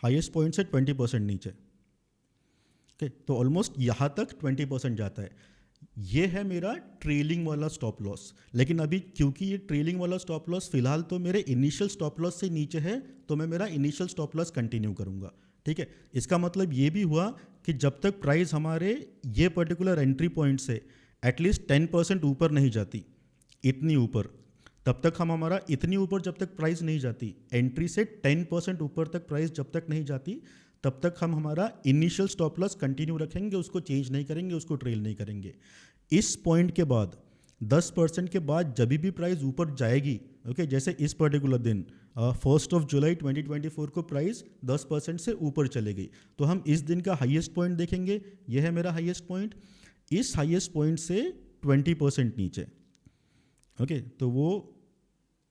हाईएस्ट पॉइंट से 20% नीचे, ओके, तो ऑलमोस्ट यहाँ तक 20% जाता है। ये है मेरा ट्रेलिंग वाला स्टॉप लॉस। लेकिन अभी क्योंकि ये ट्रेलिंग वाला स्टॉप लॉस फिलहाल तो मेरे इनिशियल स्टॉप लॉस से नीचे है, तो मैं मेरा इनिशियल स्टॉप लॉस कंटिन्यू करूँगा, ठीक है। इसका मतलब ये भी हुआ कि जब तक प्राइस हमारे ये पर्टिकुलर एंट्री पॉइंट से एटलीस्ट 10% ऊपर नहीं जाती, इतनी ऊपर, तब तक हम हमारा इतनी ऊपर जब तक प्राइस नहीं जाती, एंट्री से 10% ऊपर तक प्राइस जब तक नहीं जाती, तब तक हम हमारा इनिशियल स्टॉप लॉस कंटिन्यू रखेंगे, उसको चेंज नहीं करेंगे, उसको ट्रेल नहीं करेंगे। इस पॉइंट के बाद 10% के बाद जब भी प्राइस ऊपर जाएगी, ओके, जैसे इस पर्टिकुलर दिन 1 जुलाई 2024 को प्राइस 10% से ऊपर चले गई, तो हम इस दिन का हाईएस्ट पॉइंट देखेंगे। यह है मेरा हाईएस्ट पॉइंट, इस हाईएस्ट पॉइंट से 20% नीचे, ओके, तो वो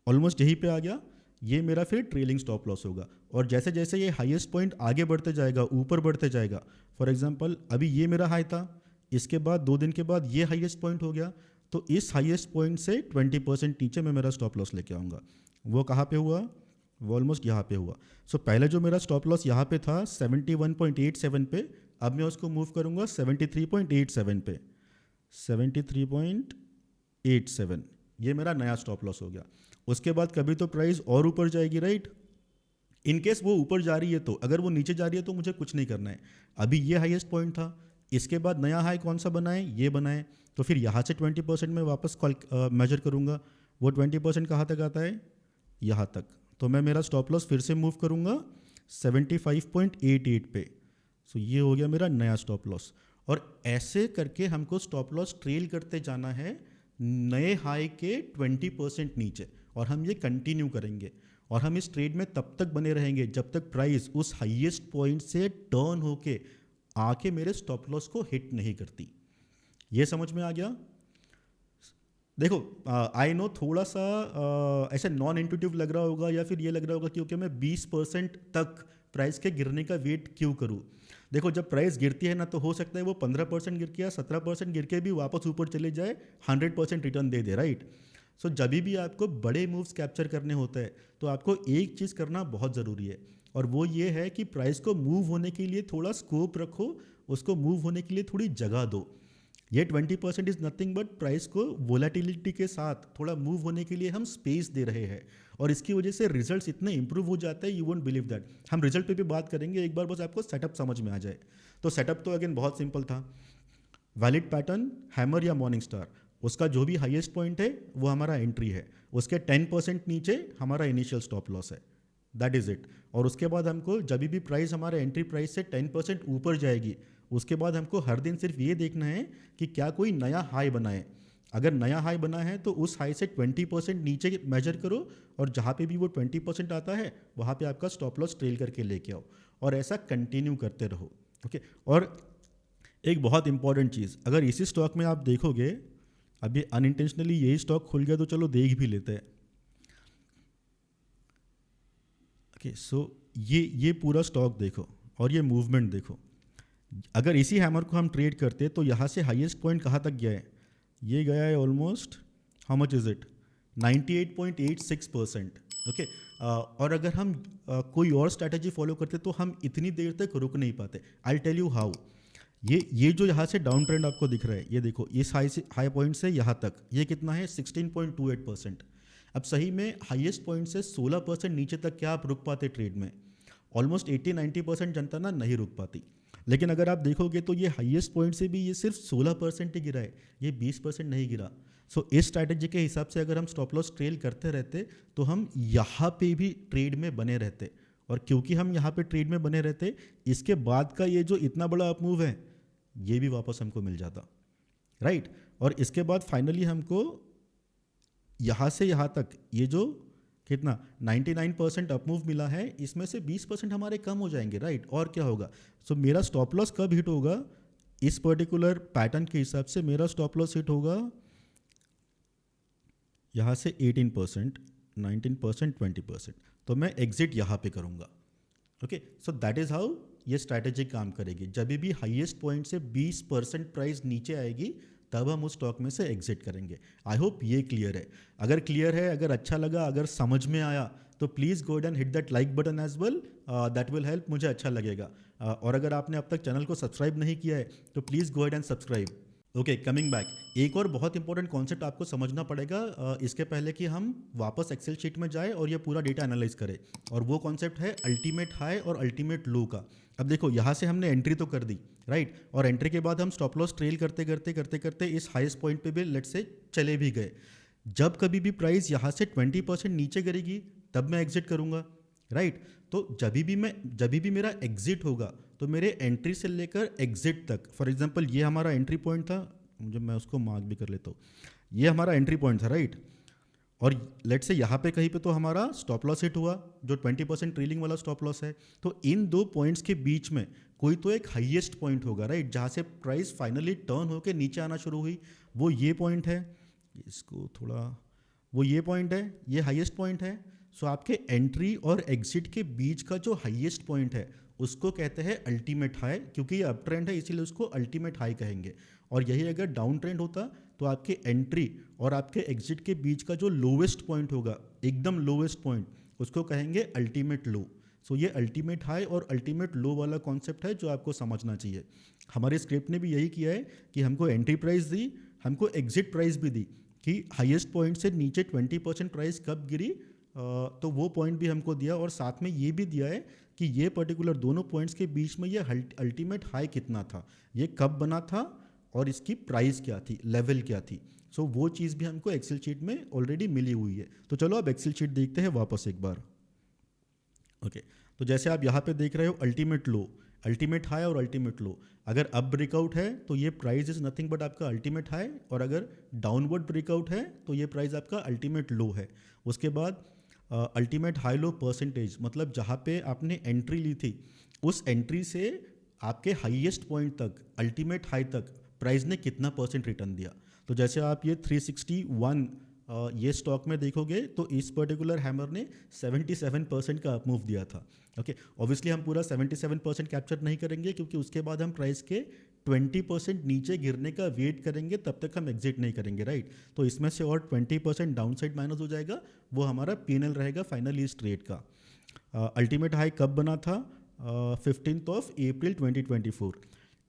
ऑलमोस्ट यहीं पे आ गया। ये मेरा फिर ट्रेलिंग स्टॉप लॉस होगा। और जैसे जैसे ये हाईएस्ट पॉइंट आगे बढ़ते जाएगा, ऊपर बढ़ते जाएगा, फॉर एग्जांपल अभी ये मेरा हाई था, इसके बाद 2 दिन के बाद ये हाईएस्ट पॉइंट हो गया, तो इस हाईएस्ट पॉइंट से 20% नीचे मैं मेरा स्टॉप लॉस लेके आऊँगा। वो कहाँ पे हुआ? वो ऑलमोस्ट यहाँ पे हुआ। सो पहले जो मेरा स्टॉप लॉस यहाँ पे था 71.87 पे, अब मैं उसको मूव करूँगा 73.87 पे, 73.87, ये मेरा नया स्टॉप लॉस हो गया। उसके बाद कभी तो प्राइस और ऊपर जाएगी, राइट। इन केस वो ऊपर जा रही है तो, अगर वो नीचे जा रही है तो मुझे कुछ नहीं करना है। अभी ये हाईएस्ट पॉइंट था, इसके बाद नया हाई कौन सा बनाए? ये बनाए, तो फिर यहाँ से 20% में वापस मेजर करूँगा। वो 20% कहाँ तक आता है? यहाँ तक। तो मैं मेरा स्टॉप लॉस फिर से मूव करूँगा 75.88 पे। सो ये हो गया मेरा नया स्टॉप लॉस। और ऐसे करके हमको स्टॉप लॉस ट्रेल करते जाना है नए हाई के 20% नीचे, और हम ये कंटिन्यू करेंगे। और हम इस ट्रेड में तब तक बने रहेंगे जब तक प्राइस उस हाईएस्ट पॉइंट से टर्न होके आके मेरे स्टॉप लॉस को हिट नहीं करती। ये समझ में आ गया? देखो, आई नो थोड़ा सा ऐसे नॉन इंट्यूटिव लग रहा होगा, या फिर ये लग रहा होगा क्योंकि मैं 20% तक प्राइस के गिरने का वेट क्यों करूँ। देखो, जब प्राइस गिरती है ना, तो हो सकता है वो 15% गिर के या 17% गिर के भी वापस ऊपर चले जाए, 100% रिटर्न दे दे, राइट। सो जब भी आपको बड़े मूव्स कैप्चर करने होते हैं, तो आपको एक चीज़ करना बहुत ज़रूरी है, और वो ये है कि प्राइस को मूव होने के लिए थोड़ा स्कोप रखो, उसको मूव होने के लिए थोड़ी जगह दो। ये 20% इज़ नथिंग बट प्राइस को वोलेटिलिटी के साथ थोड़ा मूव होने के लिए हम स्पेस दे रहे हैं, और इसकी वजह से रिजल्ट्स इतने इंप्रूव हो जाते हैं, यू वोंट बिलीव दैट। हम रिजल्ट पे भी बात करेंगे, एक बार बस आपको सेटअप समझ में आ जाए। तो सेटअप तो अगेन बहुत सिंपल था, वैलिड पैटर्न, हैमर या मॉर्निंग स्टार, उसका जो भी हाईएस्ट पॉइंट है वो हमारा एंट्री है, उसके 10% नीचे हमारा इनिशियल स्टॉप लॉस है, दैट इज़ इट। और उसके बाद हमको जब भी प्राइस हमारे एंट्री प्राइस से 10% ऊपर जाएगी, उसके बाद हमको हर दिन सिर्फ ये देखना है कि क्या कोई नया हाई बनाए। अगर नया हाई बना है तो उस हाई से 20% नीचे मेजर करो, और जहाँ पे भी वो 20% आता है वहाँ पे आपका स्टॉप लॉस ट्रेल करके लेके आओ, और ऐसा कंटिन्यू करते रहो, ओके। और एक बहुत इंपॉर्टेंट चीज़, अगर इसी स्टॉक में आप देखोगे, अभी अनइंटेंशनली यही स्टॉक खुल गया तो चलो देख भी लेते हैं, ओके। सो ये पूरा स्टॉक देखो और ये मूवमेंट देखो। अगर इसी हैमर को हम ट्रेड करते तो यहाँ से हाईएस्ट पॉइंट कहाँ तक गया है? ये गया है almost, how much is it, 98.86%, okay. और अगर हम कोई और स्ट्रैटेजी फॉलो करते तो हम इतनी देर तक रुक नहीं पाते। I tell you how. ये जो यहाँ से डाउन ट्रेंड आपको दिख रहा है, ये देखो, इस हाई पॉइंट से यहाँ तक ये कितना है? 16.28%। अब सही में हाईएस्ट पॉइंट से 16% नीचे तक क्या आप रुक पाते ट्रेड में? ऑलमोस्ट 80-90% जनता ना नहीं रुक पाती। लेकिन अगर आप देखोगे तो ये हाईएस्ट पॉइंट से भी ये सिर्फ 16% ही गिरा है, ये 20% नहीं गिरा। सो इस स्ट्रैटेजी के हिसाब से अगर हम स्टॉप लॉस ट्रेल करते रहते तो हम यहाँ पे भी ट्रेड में बने रहते, और क्योंकि हम यहाँ पे ट्रेड में बने रहते, इसके बाद का ये जो इतना बड़ा अप मूव है ये भी वापस हमको मिल जाता, राइट। और इसके बाद फाइनली हमको यहाँ से यहाँ तक ये जो कितना 99% अपमूव मिला है, इसमें से 20% हमारे कम हो जाएंगे, राइट। और क्या होगा? सो मेरा स्टॉप लॉस कब हिट होगा? इस पर्टिकुलर पैटर्न के हिसाब से मेरा स्टॉप लॉस हिट होगा यहाँ से 18%, 19%, 20%। तो मैं एग्जिट यहाँ पे करूँगा, okay. So that is how ये स्ट्रैटेजी काम करेगी। जब भी हाईएस्ट पॉइंट से 20% प्राइस नीचे आएगी तब हम उस स्टॉक में से एग्जिट करेंगे। आई होप ये क्लियर है। अगर क्लियर है, अगर अच्छा लगा, अगर समझ में आया तो please go and hit that like button as well, that will help, मुझे अच्छा लगेगा। और अगर आपने अब तक चैनल को सब्सक्राइब नहीं किया है तो please go and subscribe. Okay, coming back, एक और बहुत इंपॉर्टेंट कॉन्सेप्ट आपको समझना पड़ेगा इसके पहले कि हम वापस एक्सेल शीट में जाए और ये पूरा डेटा एनालाइज करें, और वो कॉन्सेप्ट है अल्टीमेट हाई और अल्टीमेट लो का। अब देखो, यहाँ से हमने एंट्री तो कर दी, राइट, और एंट्री के बाद हम स्टॉप लॉस ट्रेल करते करते करते करते इस हाईएस्ट पॉइंट पे भी लेट से चले भी गए। जब कभी भी प्राइस यहाँ से 20% नीचे गिरेगी तब मैं एग्जिट करूँगा, राइट। तो जब भी मेरा एग्जिट होगा तो मेरे एंट्री से लेकर एग्जिट तक, फॉर एग्जांपल ये हमारा एंट्री पॉइंट था, मैं उसको मार्क भी कर लेता हूँ, ये हमारा एंट्री पॉइंट था, राइट। और लेट से यहाँ पे कहीं पे तो हमारा स्टॉप लॉस हिट हुआ जो 20% ट्रेलिंग वाला स्टॉप लॉस है। तो इन दो पॉइंट्स के बीच में कोई तो एक हाईएस्ट पॉइंट होगा, राइट, जहाँ से प्राइस फाइनली टर्न होकर नीचे आना शुरू हुई। वो ये पॉइंट है, इसको थोड़ा, वो ये पॉइंट है, ये हाईएस्ट पॉइंट है। सो आपके एंट्री और एग्जिट के बीच का जो हाईएस्ट पॉइंट है उसको कहते हैं अल्टीमेट हाई, क्योंकि ये अप ट्रेंड है इसीलिए उसको अल्टीमेट हाई कहेंगे। और यही अगर डाउन ट्रेंड होता तो आपके एंट्री और आपके एग्जिट के बीच का जो लोवेस्ट पॉइंट होगा, एकदम लोवेस्ट पॉइंट, उसको कहेंगे अल्टीमेट लो। सो ये अल्टीमेट हाई और अल्टीमेट लो वाला कॉन्सेप्ट है जो आपको समझना चाहिए। हमारे स्क्रिप्ट ने भी यही किया है कि हमको एंट्री प्राइस दी, हमको एग्जिट प्राइस भी दी कि हाईएस्ट पॉइंट से नीचे 20% प्राइस कब गिरी, तो वो पॉइंट भी हमको दिया, और साथ में ये भी दिया है कि ये पर्टिकुलर दोनों पॉइंट्स के बीच में ये अल्टीमेट हाई कितना था, ये कब बना था और इसकी प्राइस क्या थी, लेवल क्या थी। सो वो चीज़ भी हमको एक्सेल शीट में ऑलरेडी मिली हुई है। तो चलो अब एक्सेल शीट देखते हैं वापस एक बार। ओके, तो जैसे आप यहाँ पे देख रहे हो अल्टीमेट लो, अल्टीमेट हाई और अल्टीमेट लो। अगर अप ब्रेकआउट है तो ये प्राइस इज नथिंग बट आपका अल्टीमेट हाई, और अगर डाउनवर्ड ब्रेकआउट है तो ये प्राइस आपका अल्टीमेट लो है। उसके बाद अल्टीमेट हाई लो परसेंटेज, मतलब जहाँ पे आपने एंट्री ली थी उस एंट्री से आपके हाईएस्ट पॉइंट तक, अल्टीमेट हाई तक प्राइस ने कितना परसेंट रिटर्न दिया। तो जैसे आप ये 361 ये स्टॉक में देखोगे तो इस पर्टिकुलर हैमर ने 77% का अप मूव दिया था। ओके, ऑब्वियसली हम पूरा 77% कैप्चर नहीं करेंगे क्योंकि उसके बाद हम प्राइस के 20% नीचे गिरने का वेट करेंगे, तब तक हम एग्जिट नहीं करेंगे, राइट। तो इसमें से और 20% डाउन साइड माइनस हो जाएगा, वो हमारा पीएनएल रहेगा फाइनली इस ट्रेड का। अल्टीमेट हाई कब बना था, 15 अप्रैल 2024।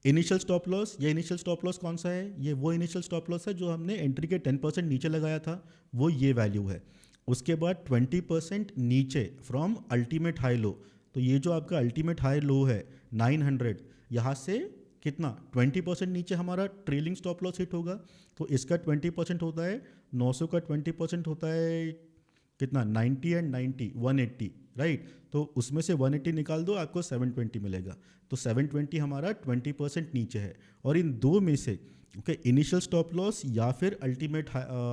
इनिशियल स्टॉप लॉस, ये इनिशियल स्टॉप लॉस कौन सा है, ये वो इनिशियल स्टॉप लॉस है जो हमने एंट्री के 10% नीचे लगाया था, वो ये वैल्यू है। उसके बाद 20% नीचे फ्रॉम अल्टीमेट हाई लो, तो ये जो आपका अल्टीमेट हाई लो है 900, यहाँ से कितना 20% नीचे हमारा ट्रेलिंग स्टॉप लॉस हिट होगा। तो इसका 20% होता है 900 का 20% होता है कितना, 90 एंड 90 180, राइट। तो उसमें से 180 निकाल दो, आपको 720 मिलेगा। तो 720 हमारा 20% नीचे है। और इन दो में से ओके, इनिशियल स्टॉप लॉस या फिर अल्टीमेट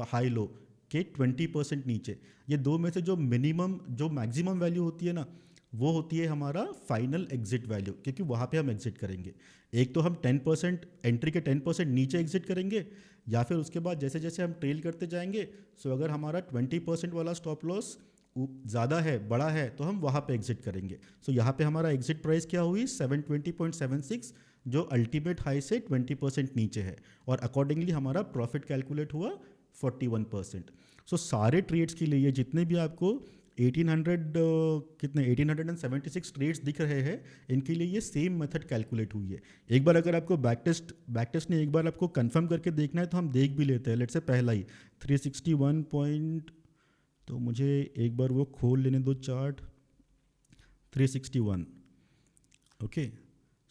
हाई लो के 20% नीचे, ये दो में से जो मिनिमम जो मैक्सिमम वैल्यू होती है ना, वो होती है हमारा फाइनल एग्जिट वैल्यू, क्योंकि वहाँ पे हम एग्जिट करेंगे। एक तो हम 10% एंट्री के 10% नीचे एग्जिट करेंगे, या फिर उसके बाद जैसे जैसे हम ट्रेल करते जाएंगे, सो अगर हमारा 20% वाला स्टॉप लॉस ज़्यादा है, बड़ा है, तो हम वहाँ पे एग्जिट करेंगे। सो यहाँ पे हमारा एग्जिट प्राइस क्या हुई 720.76, जो अल्टीमेट हाई से 20% नीचे है, और अकॉर्डिंगली हमारा प्रॉफिट कैलकुलेट हुआ 41%। सो सारे ट्रेड्स के लिए जितने भी आपको 1876 ट्रेड्स दिख रहे हैं, इनके लिए ये सेम मेथड कैलकुलेट हुई है। एक बार अगर आपको बैक टेस्ट ने एक बार आपको कंफर्म करके देखना है तो हम देख भी लेते हैं। लेट्स से पहला ही 361 पॉइंट, तो मुझे एक बार वो खोल लेने दो चार्ट 361। ओके,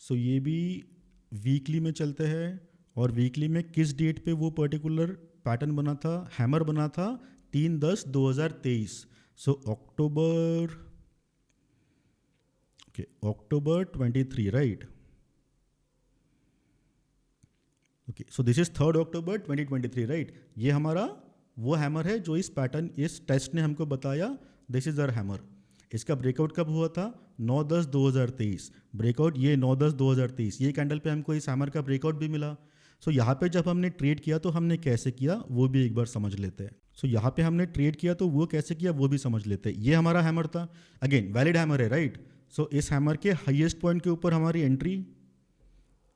सो ये भी वीकली में चलते हैं, और वीकली में किस डेट पे वो पर्टिकुलर पैटर्न बना था, हैमर बना था 3/10/2023। सो अक्टूबर 23, right. Okay, so this is 3 October 2023, right. ये हमारा वो हैमर है जो इस पैटर्न, इस टेस्ट ने हमको बताया दिस इज आवर हैमर। इसका ब्रेकआउट कब हुआ था, 9/10/2023। ब्रेकआउट ये 9/10/2023, ये कैंडल पे हमको इस हैमर का ब्रेकआउट भी मिला। सो यहाँ पे जब हमने ट्रेड किया तो हमने कैसे किया वो भी एक बार समझ लेते हैं। सो यहाँ पे हमने ट्रेड किया तो वो कैसे किया वो भी समझ लेते हैं। ये हमारा हैमर था, अगेन वैलिड हैमर है, राइट। सो इस हैमर के हाईएस्ट पॉइंट के ऊपर हमारी एंट्री,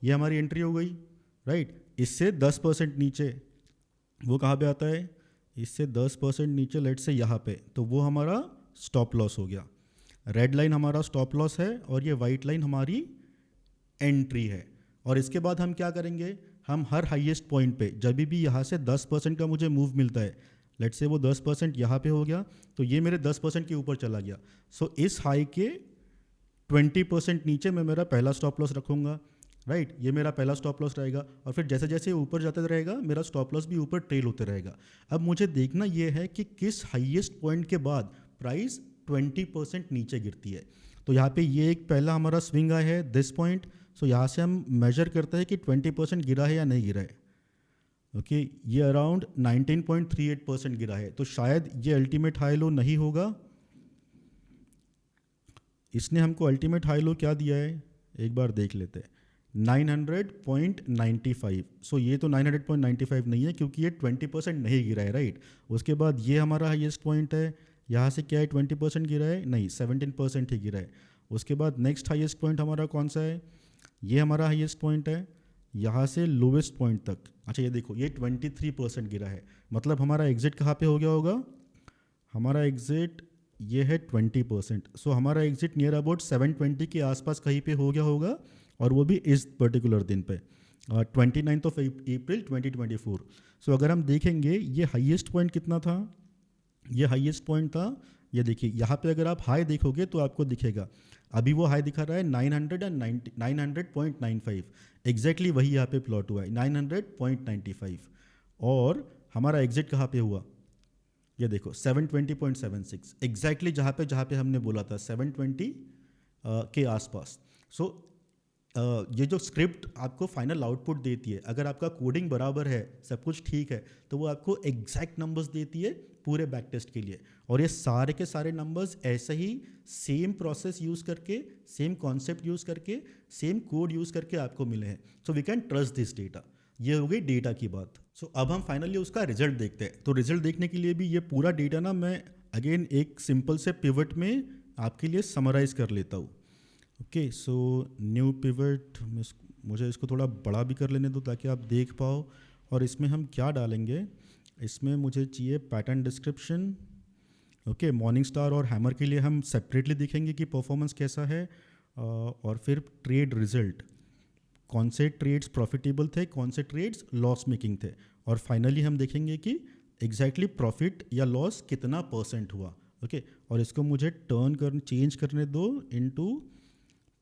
ये हमारी एंट्री हो गई, राइट। इससे 10% नीचे वो कहाँ पे आता है, इससे 10% नीचे लेट से यहाँ पे, तो वो हमारा स्टॉप लॉस हो गया। रेड लाइन हमारा स्टॉप लॉस है और ये वाइट लाइन हमारी एंट्री है। और इसके बाद हम क्या करेंगे, हम हर हाईएस्ट पॉइंट पे जब भी यहाँ से 10% का मुझे मूव मिलता है, लेट से वो 10% यहाँ पे हो गया, तो ये मेरे 10% के ऊपर चला गया। सो इस हाई के 20% नीचे मैं मेरा पहला स्टॉप लॉस रखूँगा, राइट। ये मेरा पहला स्टॉप लॉस रहेगा और फिर जैसे जैसे ऊपर जाता रहेगा मेरा स्टॉप लॉस भी ऊपर ट्रेल होते रहेगा। अब मुझे देखना ये है कि किस हाईएस्ट पॉइंट के बाद प्राइस 20% नीचे गिरती है। तो यहाँ पे ये एक पहला हमारा स्विंग आया है दिस पॉइंट। सो यहाँ से हम मेजर करते हैं कि 20% गिरा है या नहीं गिरा है। ओके, ये अराउंड 19.38% गिरा है, तो शायद ये अल्टीमेट हाई लो नहीं होगा। इसने हमको अल्टीमेट हाई लो क्या दिया है, एक बार देख लेते हैं, 900.95। सो ये तो 900.95 नहीं है क्योंकि ये 20% नहीं गिरा है, राइट। उसके बाद ये हमारा हाईएस्ट पॉइंट है, यहाँ से क्या है 20% गिरा है, नहीं 17% ही गिरा है। उसके बाद नेक्स्ट हाईएस्ट पॉइंट हमारा कौन सा है, ये हमारा हाईएस्ट पॉइंट है, यहाँ से लोवेस्ट पॉइंट तक। अच्छा ये देखो ये 23% गिरा है, मतलब हमारा एग्जिट कहाँ पे हो गया होगा, हमारा एग्जिट ये है 20%। सो हमारा एग्जिट नियर अबाउट 720 के आसपास कहीं पे हो गया होगा, और वो भी इस पर्टिकुलर दिन पे 29 अप्रैल 2024। सो अगर हम देखेंगे ये हाईएस्ट पॉइंट कितना था, ये हाईएस्ट पॉइंट था, ये देखिए यहाँ पे अगर आप हाई देखोगे तो आपको दिखेगा अभी वो हाई दिखा रहा है 900.95, एग्जैक्टली वही यहाँ पे प्लॉट हुआ है 900.95। और हमारा एग्जिट कहाँ पे हुआ, ये देखो 720.76, एग्जैक्टली जहाँ पे हमने बोला था 720 के आसपास। सो ये जो स्क्रिप्ट आपको फाइनल आउटपुट देती है, अगर आपका कोडिंग बराबर है, सब कुछ ठीक है, तो वो आपको एग्जैक्ट नंबर्स देती है पूरे बैक टेस्ट के लिए। और ये सारे के सारे नंबर्स ऐसे ही सेम प्रोसेस यूज़ करके, सेम कॉन्सेप्ट यूज़ करके, सेम कोड यूज़ करके आपको मिले हैं। So we can trust this data. ये हो गई डेटा की बात। सो अब हम फाइनली उसका रिजल्ट देखते हैं। तो रिजल्ट देखने के लिए भी ये पूरा डेटा ना मैं अगेन एक सिंपल से पिवट में आपके लिए समराइज़ कर लेता हूँ। ओके, सो न्यू पिवट, मुझे इसको थोड़ा बड़ा भी कर लेने दो ताकि आप देख पाओ। और इसमें हम क्या डालेंगे, इसमें मुझे चाहिए pattern description. Okay, morning star और हैमर के लिए हम सेपरेटली देखेंगे कि परफॉर्मेंस कैसा है, और फिर ट्रेड रिजल्ट, कौन से ट्रेड्स प्रॉफिटेबल थे, कौन से ट्रेड्स लॉस मेकिंग थे, और फाइनली हम देखेंगे कि एग्जैक्टली प्रॉफिट या लॉस कितना परसेंट हुआ। ओके, और इसको मुझे चेंज करने दो इनटू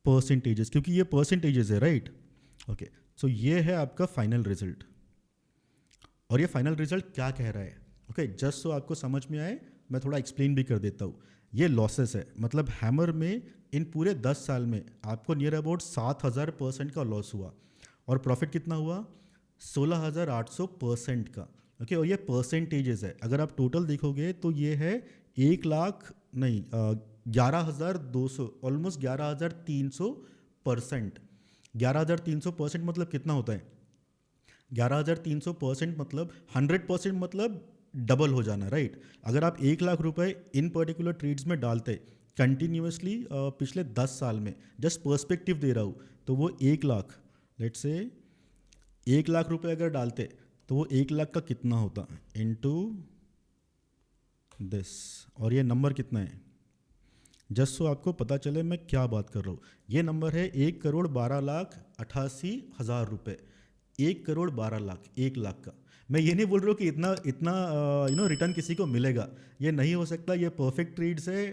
परसेंटेजेस, क्योंकि ये परसेंटेजेस है, राइट। ओके, सो ये है आपका फाइनल रिजल्ट। और ये फाइनल रिजल्ट क्या कह रहा है, ओके, जस्ट सो आपको समझ में आए मैं थोड़ा एक्सप्लेन भी कर देता हूँ। ये लॉसेस है, मतलब हैमर में इन पूरे 10 साल में आपको नियर अबाउट 7000% का लॉस हुआ, और प्रॉफिट कितना हुआ 16800% का। ओके, और ये परसेंटेजेस है। अगर आप टोटल देखोगे तो ये है 1 लाख नहीं 11,200, ऑलमोस्ट 11,300%। 11,300% मतलब कितना होता है, 11,300% मतलब 100% मतलब डबल हो जाना, राइट। अगर आप 1 लाख रुपए इन पर्टिकुलर ट्रेड्स में डालते कंटिन्यूसली पिछले 10 साल में, जस्ट पर्सपेक्टिव दे रहा हूँ, तो वो 1 लाख, लेट्स से 1 लाख रुपए अगर डालते तो वो 1 लाख का कितना होता इनटू दिस, और ये नंबर कितना है, जस्ट सो आपको पता चले मैं क्या बात कर रहा हूँ। ये नंबर है 1,12,88,000 रुपये, 1,12,00,000, 1 लाख का। मैं ये नहीं बोल रहा हूँ कि इतना इतना रिटर्न किसी को मिलेगा, ये नहीं हो सकता। ये परफेक्ट ट्रेड्स है।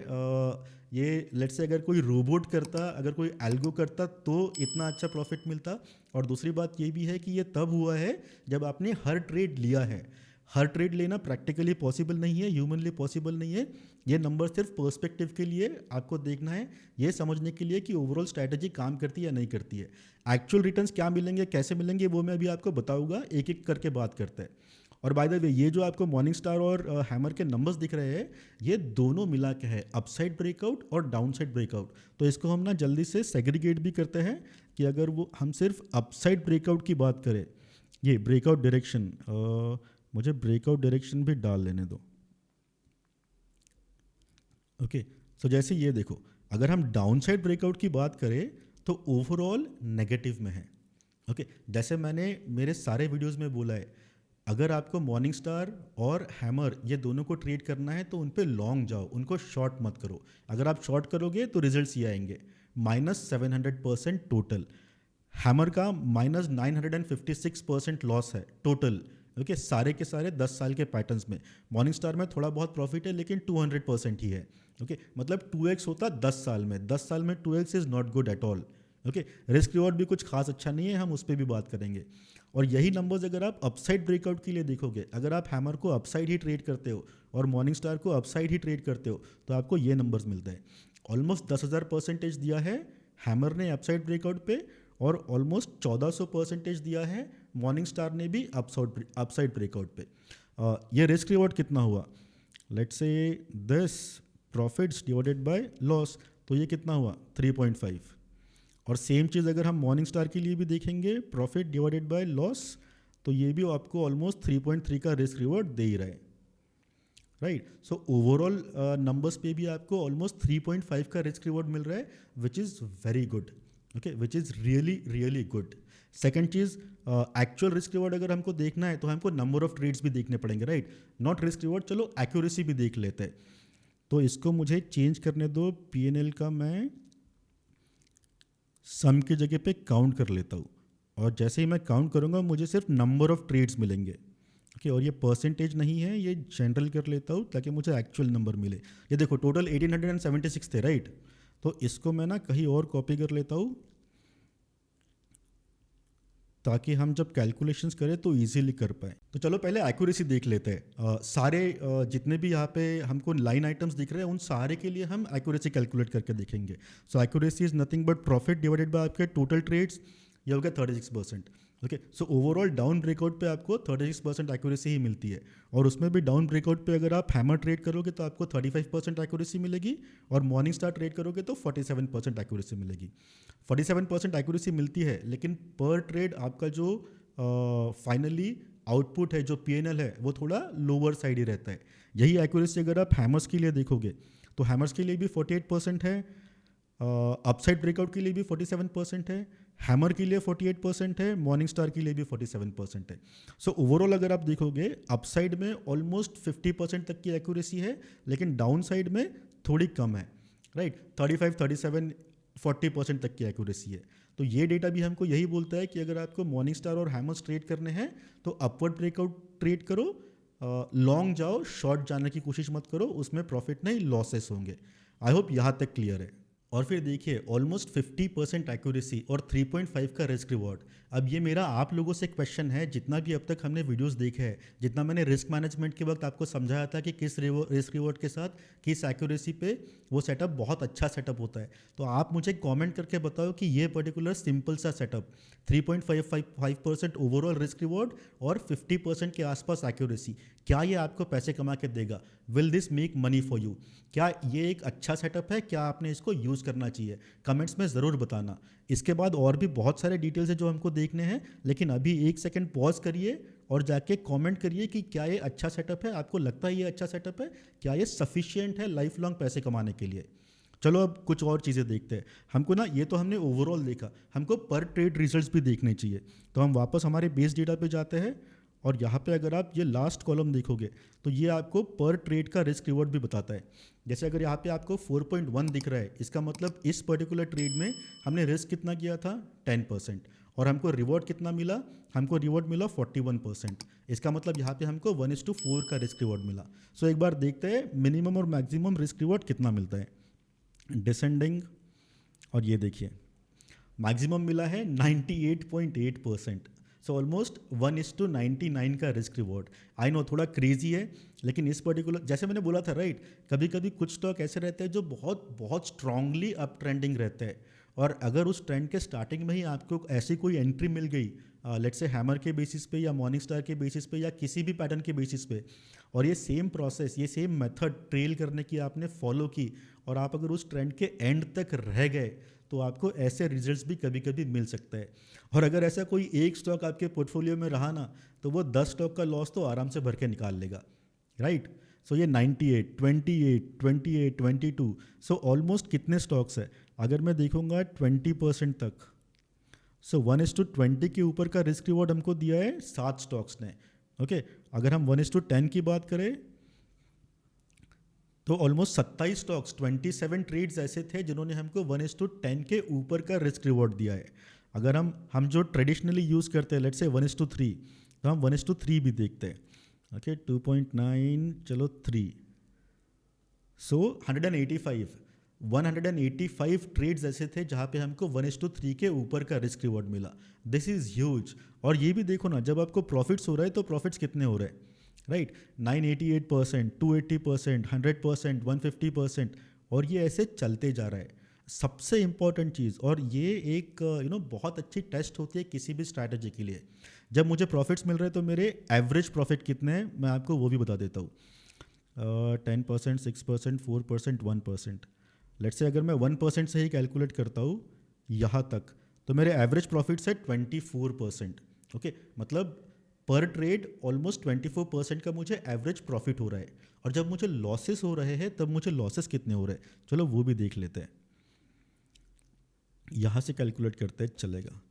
ये लेट्स से अगर कोई रोबोट करता, अगर कोई एल्गो करता तो इतना अच्छा प्रॉफिट मिलता। और दूसरी बात ये भी है कि ये तब हुआ है जब आपने हर ट्रेड लिया है। हर ट्रेड लेना प्रैक्टिकली पॉसिबल नहीं है, ह्यूमनली पॉसिबल नहीं है। ये नंबर सिर्फ पर्सपेक्टिव के लिए आपको देखना है, ये समझने के लिए कि ओवरऑल स्ट्रैटेजी काम करती है या नहीं करती है। एक्चुअल रिटर्न्स क्या मिलेंगे, कैसे मिलेंगे, वो मैं अभी आपको बताऊंगा, एक एक करके बात करते हैं। और बाय द वे ये जो आपको मॉर्निंग स्टार और हैमर के नंबर्स दिख रहे हैं, ये दोनों मिला के है अपसाइड ब्रेकआउट और डाउनसाइड ब्रेकआउट। तो इसको हम ना जल्दी से सेग्रीगेट भी करते हैं कि अगर वो हम सिर्फ अपसाइड ब्रेकआउट की बात करें, ये ब्रेकआउट डायरेक्शन, मुझे ब्रेकआउट डायरेक्शन भी डाल लेने दो। ओके, सो जैसे ये देखो, अगर हम डाउन साइड ब्रेकआउट की बात करें तो ओवरऑल नेगेटिव में है। ओके, जैसे मैंने मेरे सारे वीडियोस में बोला है, अगर आपको मॉर्निंग स्टार और हैमर ये दोनों को ट्रेड करना है तो उन पे लॉन्ग जाओ, उनको शॉर्ट मत करो। अगर आप शॉर्ट करोगे तो रिजल्ट्स ये आएंगे, -700% टोटल। हैमर का -956% लॉस है टोटल। ओके, सारे के सारे 10 साल के पैटर्न्स में। मॉर्निंग स्टार में थोड़ा बहुत प्रॉफिट है लेकिन 200% ही है। ओके, मतलब 2x होता 10 साल में, 10 साल में 2x is not good at all. Okay, risk reward भी कुछ खास अच्छा नहीं है, हम उस पर भी बात करेंगे। और यही नंबर्स अगर आप अपसाइड ब्रेकआउट के लिए देखोगे, अगर आप हैमर को अपसाइड ही ट्रेड करते हो और मॉर्निंग स्टार को अपसाइड ही ट्रेड करते हो तो आपको ये नंबर्स मिलते हैं। ऑलमोस्ट 10,000% दिया है हैमर ने अपसाइड ब्रेकआउट पे, और ऑलमोस्ट 1400% दिया है मॉर्निंग स्टार ने भी अपसाइड ब्रेकआउट पे। ये रिस्क रिवॉर्ड कितना हुआ, let's say this profits divided by loss, तो ये कितना हुआ 3.5। और सेम चीज़ अगर हम मॉर्निंग स्टार के लिए भी देखेंगे, प्रॉफिट डिवाइडेड बाय लॉस, तो ये भी आपको ऑलमोस्ट 3.3 का रिस्क रिवॉर्ड दे ही रहा है, राइट। सो ओवरऑल नंबर्स पे भी आपको ऑलमोस्ट 3.5 का रिस्क रिवॉर्ड मिल रहा है, which is very good. Okay, which is really really good. Second cheese, actual risk reward अगर हमको देखना है तो हमको नंबर ऑफ ट्रेड्स भी देखने पड़ेंगे, राइट, नॉट रिस्क रिवॉर्ड। चलो एक्यूरेसी भी देख लेते हैं, तो इसको मुझे चेंज करने दो, पीएनएल का मैं सम की जगह पे काउंट कर लेता हूँ, और जैसे ही मैं काउंट करूँगा मुझे सिर्फ नंबर ऑफ ट्रेड्स मिलेंगे। ओके, और ये परसेंटेज नहीं है, ये जनरल कर लेता हूँ ताकि मुझे एक्चुअल नंबर मिले। ये देखो टोटल 1876 थे, राइट। तो इसको मैं ना कहीं और कॉपी कर लेता हूँ ताकि हम जब कैलकुलेशंस करें तो इजीली कर पाए। तो चलो पहले एक्यूरेसी देख लेते हैं। सारे जितने भी यहाँ पे हमको लाइन आइटम्स दिख रहे हैं उन सारे के लिए हम एक्यूरेसी कैलकुलेट करके देखेंगे। So accuracy is nothing but profit divided by आपके टोटल ट्रेड्स, ये हो गया 36%। Okay, so overall down breakout पे आपको 36% एक्यूरेसी ही मिलती है, और उसमें भी डाउन ब्रेकआउट पे अगर आप हैमर ट्रेड करोगे तो आपको 35% एक्यूरेसी मिलेगी, और मॉर्निंग स्टार ट्रेड करोगे तो 47% एक्यूरेसी मिलेगी। 47% एक्यूरेसी मिलती है, लेकिन पर ट्रेड आपका जो फाइनली आउटपुट है, जो पीएनएल है, वो थोड़ा लोअर साइड ही रहता है। यही एक्यूरेसी अगर आप हैमर्स के लिए देखोगे तो हैमर्स के लिए भी 48% है, अपसाइड ब्रेकआउट के लिए भी 47% है, हैमर के लिए 48% है, मॉर्निंग स्टार के लिए भी 47% है। सो ओवरऑल अगर आप देखोगे अपसाइड में ऑलमोस्ट 50% तक की एक्यूरेसी है, लेकिन डाउन साइड में थोड़ी कम है, राइट। 35, 37, 40% तक की एक्यूरेसी है। तो ये डेटा भी हमको यही बोलता है कि अगर आपको मॉर्निंग स्टार और हैमर्स ट्रेड करने हैं तो अपवर्ड ब्रेकआउट ट्रेड करो, लॉन्ग जाओ, शॉर्ट जाने की कोशिश मत करो, उसमें प्रॉफिट नहीं लॉसेस होंगे। आई होप यहाँ तक क्लियर है। और फिर देखिए ऑलमोस्ट 50% एक्यूरेसी और 3.5 का रिस्क रिवॉर्ड। अब ये मेरा आप लोगों से क्वेश्चन है, जितना भी अब तक हमने वीडियोस देखे हैं, जितना मैंने रिस्क मैनेजमेंट के वक्त आपको समझाया था कि किस रिस्क रिवॉर्ड के साथ किस एक्यूरेसी पे वो सेटअप बहुत अच्छा सेटअप होता है, तो आप मुझे कमेंट करके बताओ कि ये पर्टिकुलर सिंपल सा सेटअप 3.55% ओवरऑल रिस्क रिवॉर्ड और 50% के आसपास एक्यूरेसी, क्या ये आपको पैसे कमा के देगा? Will this make money for you? क्या ये एक अच्छा सेटअप है? क्या आपने इसको यूज़ करना चाहिए? कमेंट्स में ज़रूर बताना। इसके बाद और भी बहुत सारे डिटेल्स है जो हमको देखने हैं, लेकिन अभी एक सेकंड पॉज करिए और जाके कमेंट करिए कि क्या ये अच्छा सेटअप है, आपको लगता है ये अच्छा सेटअप है, क्या ये सफिशिएंट है लाइफ लॉन्ग पैसे कमाने के लिए। चलो अब कुछ और चीज़ें देखते हैं। हमको ना, ये तो हमने ओवरऑल देखा, हमको पर ट्रेड रिजल्ट्स भी देखने चाहिए। तो हम वापस हमारे बेस डेटा पे जाते हैं, और यहाँ पे अगर आप ये लास्ट कॉलम देखोगे तो ये आपको पर ट्रेड का रिस्क रिवॉर्ड भी बताता है। जैसे अगर यहाँ पे आपको 4.1 दिख रहा है, इसका मतलब इस पर्टिकुलर ट्रेड में हमने रिस्क कितना किया था 10%, और हमको रिवॉर्ड कितना मिला, हमको रिवॉर्ड मिला 41%। इसका मतलब यहाँ पे हमको 1:4 का रिस्क रिवॉर्ड मिला। सो एक बार देखते हैं मिनिमम और मैक्सिमम रिस्क रिवॉर्ड कितना मिलता है। डिसेंडिंग, और ये देखिए मैक्सिमम मिला है 98.8%। सो ऑलमोस्ट 1:99 का रिस्क रिवॉर्ड। आई नो थोड़ा क्रेजी है, लेकिन इस पर्टिकुलर, जैसे मैंने बोला था राइट, कभी कभी कुछ स्टॉक ऐसे रहते हैं जो बहुत बहुत स्ट्रांगली अप ट्रेंडिंग रहते हैं, और अगर उस ट्रेंड के स्टार्टिंग में ही आपको ऐसी कोई एंट्री मिल गई, लेट्स से हैमर के बेसिस पे या मॉर्निंग स्टार के बेसिस पे या किसी भी पैटर्न के बेसिस पे, और ये सेम प्रोसेस, ये सेम मेथड ट्रेल करने की आपने फॉलो की, और आप अगर उस ट्रेंड के एंड तक रह गए, तो आपको ऐसे रिजल्ट्स भी कभी कभी मिल सकता है। और अगर ऐसा कोई एक स्टॉक आपके पोर्टफोलियो में रहा ना, तो वो 10 स्टॉक का लॉस तो आराम से भर के निकाल लेगा, राइट। सो ये 98, 28, 28, 22, सो ऑलमोस्ट कितने स्टॉक्स है? अगर मैं देखूंगा 20% तक, सो 1:20 के ऊपर का रिस्क रिवॉर्ड हमको दिया है 7 स्टॉक्स ने। ओके, अगर हम 1:10 की बात करें तो ऑलमोस्ट 27 स्टॉक्स, 27 ट्रेड्स ऐसे थे जिन्होंने हमको 1:10 के ऊपर का रिस्क रिवॉर्ड दिया है। अगर हम जो ट्रेडिशनली यूज़ करते हैं, लेट्स से 1:3, तो हम 1:3 भी देखते हैं। ओके, 2.9, चलो 3, सो 185 ट्रेड्स ऐसे थे जहाँ पे हमको 1:3 के ऊपर का रिस्क रिवॉर्ड मिला। This is huge. और ये भी देखो ना, जब आपको प्रॉफिट्स हो रहा है तो प्रॉफिट्स कितने हो रहे हैं, राइट? 988%, 280%, 100%, 150%, और ये ऐसे चलते जा रहा है। सबसे इम्पॉर्टेंट चीज़, और ये एक बहुत अच्छी टेस्ट होती है किसी भी स्ट्रैटेजी के लिए। जब मुझे प्रॉफिट्स मिल रहे हैं तो मेरे एवरेज प्रॉफिट कितने हैं मैं आपको वो भी बता देता हूँ। 10%, 6%, 4%, 1%। लेट्स से अगर मैं 1% से ही कैलकुलेट करता हूँ यहाँ तक, तो मेरे एवरेज प्रॉफिट्स है 24%। ओके, मतलब पर ट्रेड ऑलमोस्ट 24% का मुझे एवरेज प्रॉफिट हो रहा है। और जब मुझे लॉसेस हो रहे हैं तब मुझे लॉसेस कितने हो रहे हैं, चलो वो भी देख लेते हैं। यहाँ से कैलकुलेट करते हैं, चलेगा।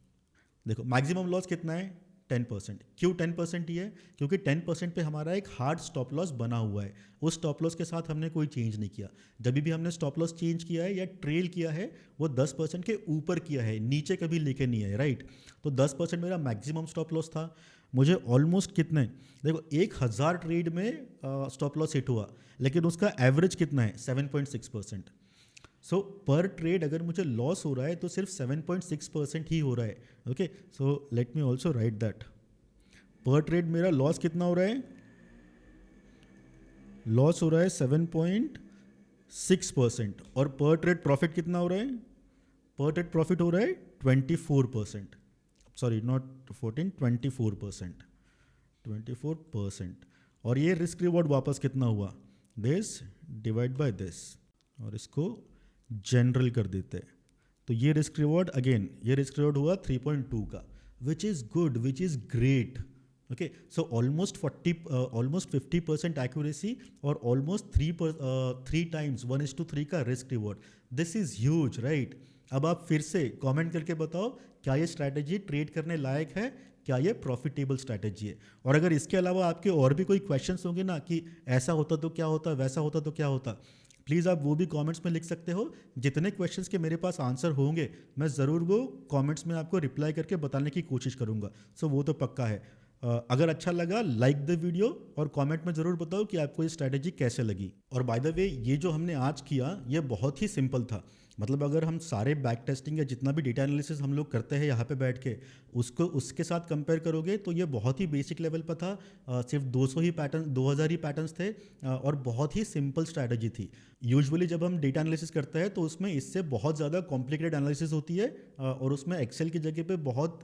देखो मैक्सिमम लॉस कितना है, 10%। क्यों 10% ही है? क्योंकि 10% पे हमारा एक हार्ड स्टॉप लॉस बना हुआ है। उस स्टॉप लॉस के साथ हमने कोई चेंज नहीं किया। जब भी हमने स्टॉप लॉस चेंज किया है या ट्रेल किया है, वो 10% के ऊपर किया है, नीचे कभी लेके नहीं है, राइट? तो 10% मेरा मैक्सिमम स्टॉप लॉस था। मुझे ऑलमोस्ट कितने, देखो 1000 ट्रेड में स्टॉप लॉस हिट हुआ, लेकिन उसका एवरेज कितना है, 7.6%। सो पर ट्रेड अगर मुझे लॉस हो रहा है तो सिर्फ 7.6% ही हो रहा है। Okay, so let me also right that. पर ट्रेड मेरा लॉस कितना हो रहा है, लॉस हो रहा है 7.6%, और पर ट्रेड प्रॉफिट कितना हो रहा है, पर ट्रेड प्रॉफिट हो रहा है 24%, सॉरी नॉट 14, 24%, 24%। और ये रिस्क रिवॉर्ड वापस कितना हुआ, दिस डिवाइड बाय दिस, और इसको जनरल कर देते हैं। तो ये रिस्क रिवॉर्ड, अगेन ये रिस्क रिवॉर्ड हुआ 3.2 का, which is good, which is great. Okay, so almost 50% accuracy और ऑलमोस्ट 3 टाइम्स 1:3 का risk reward. This is huge, right? अब आप फिर से कमेंट करके बताओ, क्या ये स्ट्रैटेजी ट्रेड करने लायक है, क्या ये प्रॉफिटेबल स्ट्रैटेजी है? और अगर इसके अलावा आपके और भी कोई क्वेश्चंस होंगे ना, कि ऐसा होता तो क्या होता, वैसा होता तो क्या होता, प्लीज़ आप वो भी कमेंट्स में लिख सकते हो। जितने क्वेश्चंस के मेरे पास आंसर होंगे मैं ज़रूर वो कमेंट्स में आपको रिप्लाई करके बताने की कोशिश करूँगा। सो वो तो पक्का है। अगर अच्छा लगा लाइक द वीडियो, और कमेंट में ज़रूर बताओ कि आपको ये स्ट्रैटेजी कैसे लगी। और बाय द वे, ये जो हमने आज किया ये बहुत ही सिंपल था। मतलब अगर हम सारे बैक टेस्टिंग या जितना भी डेटा एनालिसिस हम लोग करते हैं यहाँ पे बैठ के, उसको उसके साथ कंपेयर करोगे तो ये बहुत ही बेसिक लेवल पर था। सिर्फ 2000 ही पैटर्न्स थे, और बहुत ही सिंपल स्ट्रैटेजी थी। यूजुअली जब हम डेटा एनालिसिस करते हैं तो उसमें इससे बहुत ज़्यादा कॉम्प्लिकेटेड एनालिसिस होती है, और उसमें एक्सेल की जगह पे बहुत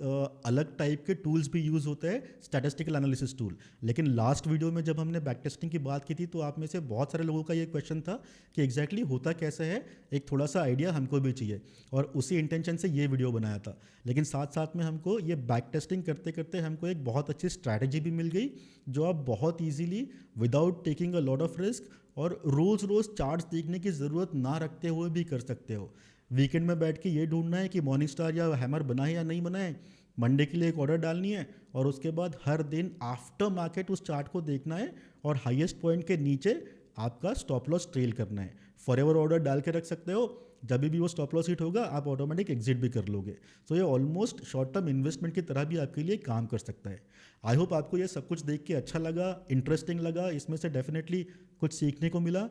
अलग टाइप के टूल्स भी यूज़ होते हैं, स्टैटिस्टिकल एनालिसिस टूल। लेकिन लास्ट वीडियो में जब हमने बैक टेस्टिंग की बात की थी तो आप में से बहुत सारे लोगों का ये क्वेश्चन था कि एग्जैक्टली होता कैसे है, एक थोड़ा सा आइडिया हमको भी चाहिए, और उसी इंटेंशन से ये वीडियो बनाया था। लेकिन साथ साथ में हमको ये बैक टेस्टिंग करते करते हमको एक बहुत अच्छी स्ट्रैटेजी भी मिल गई, जो आप बहुत easily without taking a lot of risk और रोज़ चार्ट्स देखने की ज़रूरत ना रखते हुए भी कर सकते हो। वीकेंड में बैठ के ये ढूंढना है कि मॉर्निंग स्टार या हैमर बना है या नहीं बना है, मंडे के लिए एक ऑर्डर डालनी है, और उसके बाद हर दिन आफ्टर मार्केट उस चार्ट को देखना है, और हाईएस्ट पॉइंट के नीचे आपका स्टॉप लॉस ट्रेल करना है। फॉरएवर ऑर्डर डाल के रख सकते हो, जब भी वो स्टॉप लॉस हिट होगा आप ऑटोमेटिक एग्जिट भी कर लोगे। सो ये ऑलमोस्ट शॉर्ट टर्म इन्वेस्टमेंट की तरह भी आपके लिए काम कर सकता है। आई होप आपको ये सब कुछ देख के अच्छा लगा, इंटरेस्टिंग लगा, इसमें से डेफिनेटली कुछ सीखने को मिला।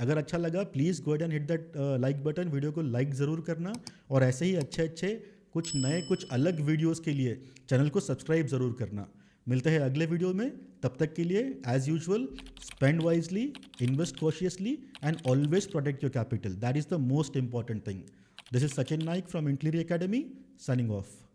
अगर अच्छा लगा please go and hit that like button, video को लाइक ज़रूर करना, और ऐसे ही अच्छे कुछ नए कुछ अलग वीडियोस के लिए चैनल को सब्सक्राइब ज़रूर करना। मिलते हैं अगले वीडियो में, तब तक के लिए as usual spend wisely, invest cautiously, and always protect your capital. That is the most important thing. This is Sachin Naik from इंक्लिरी एकेडमी, साइनिंग ऑफ।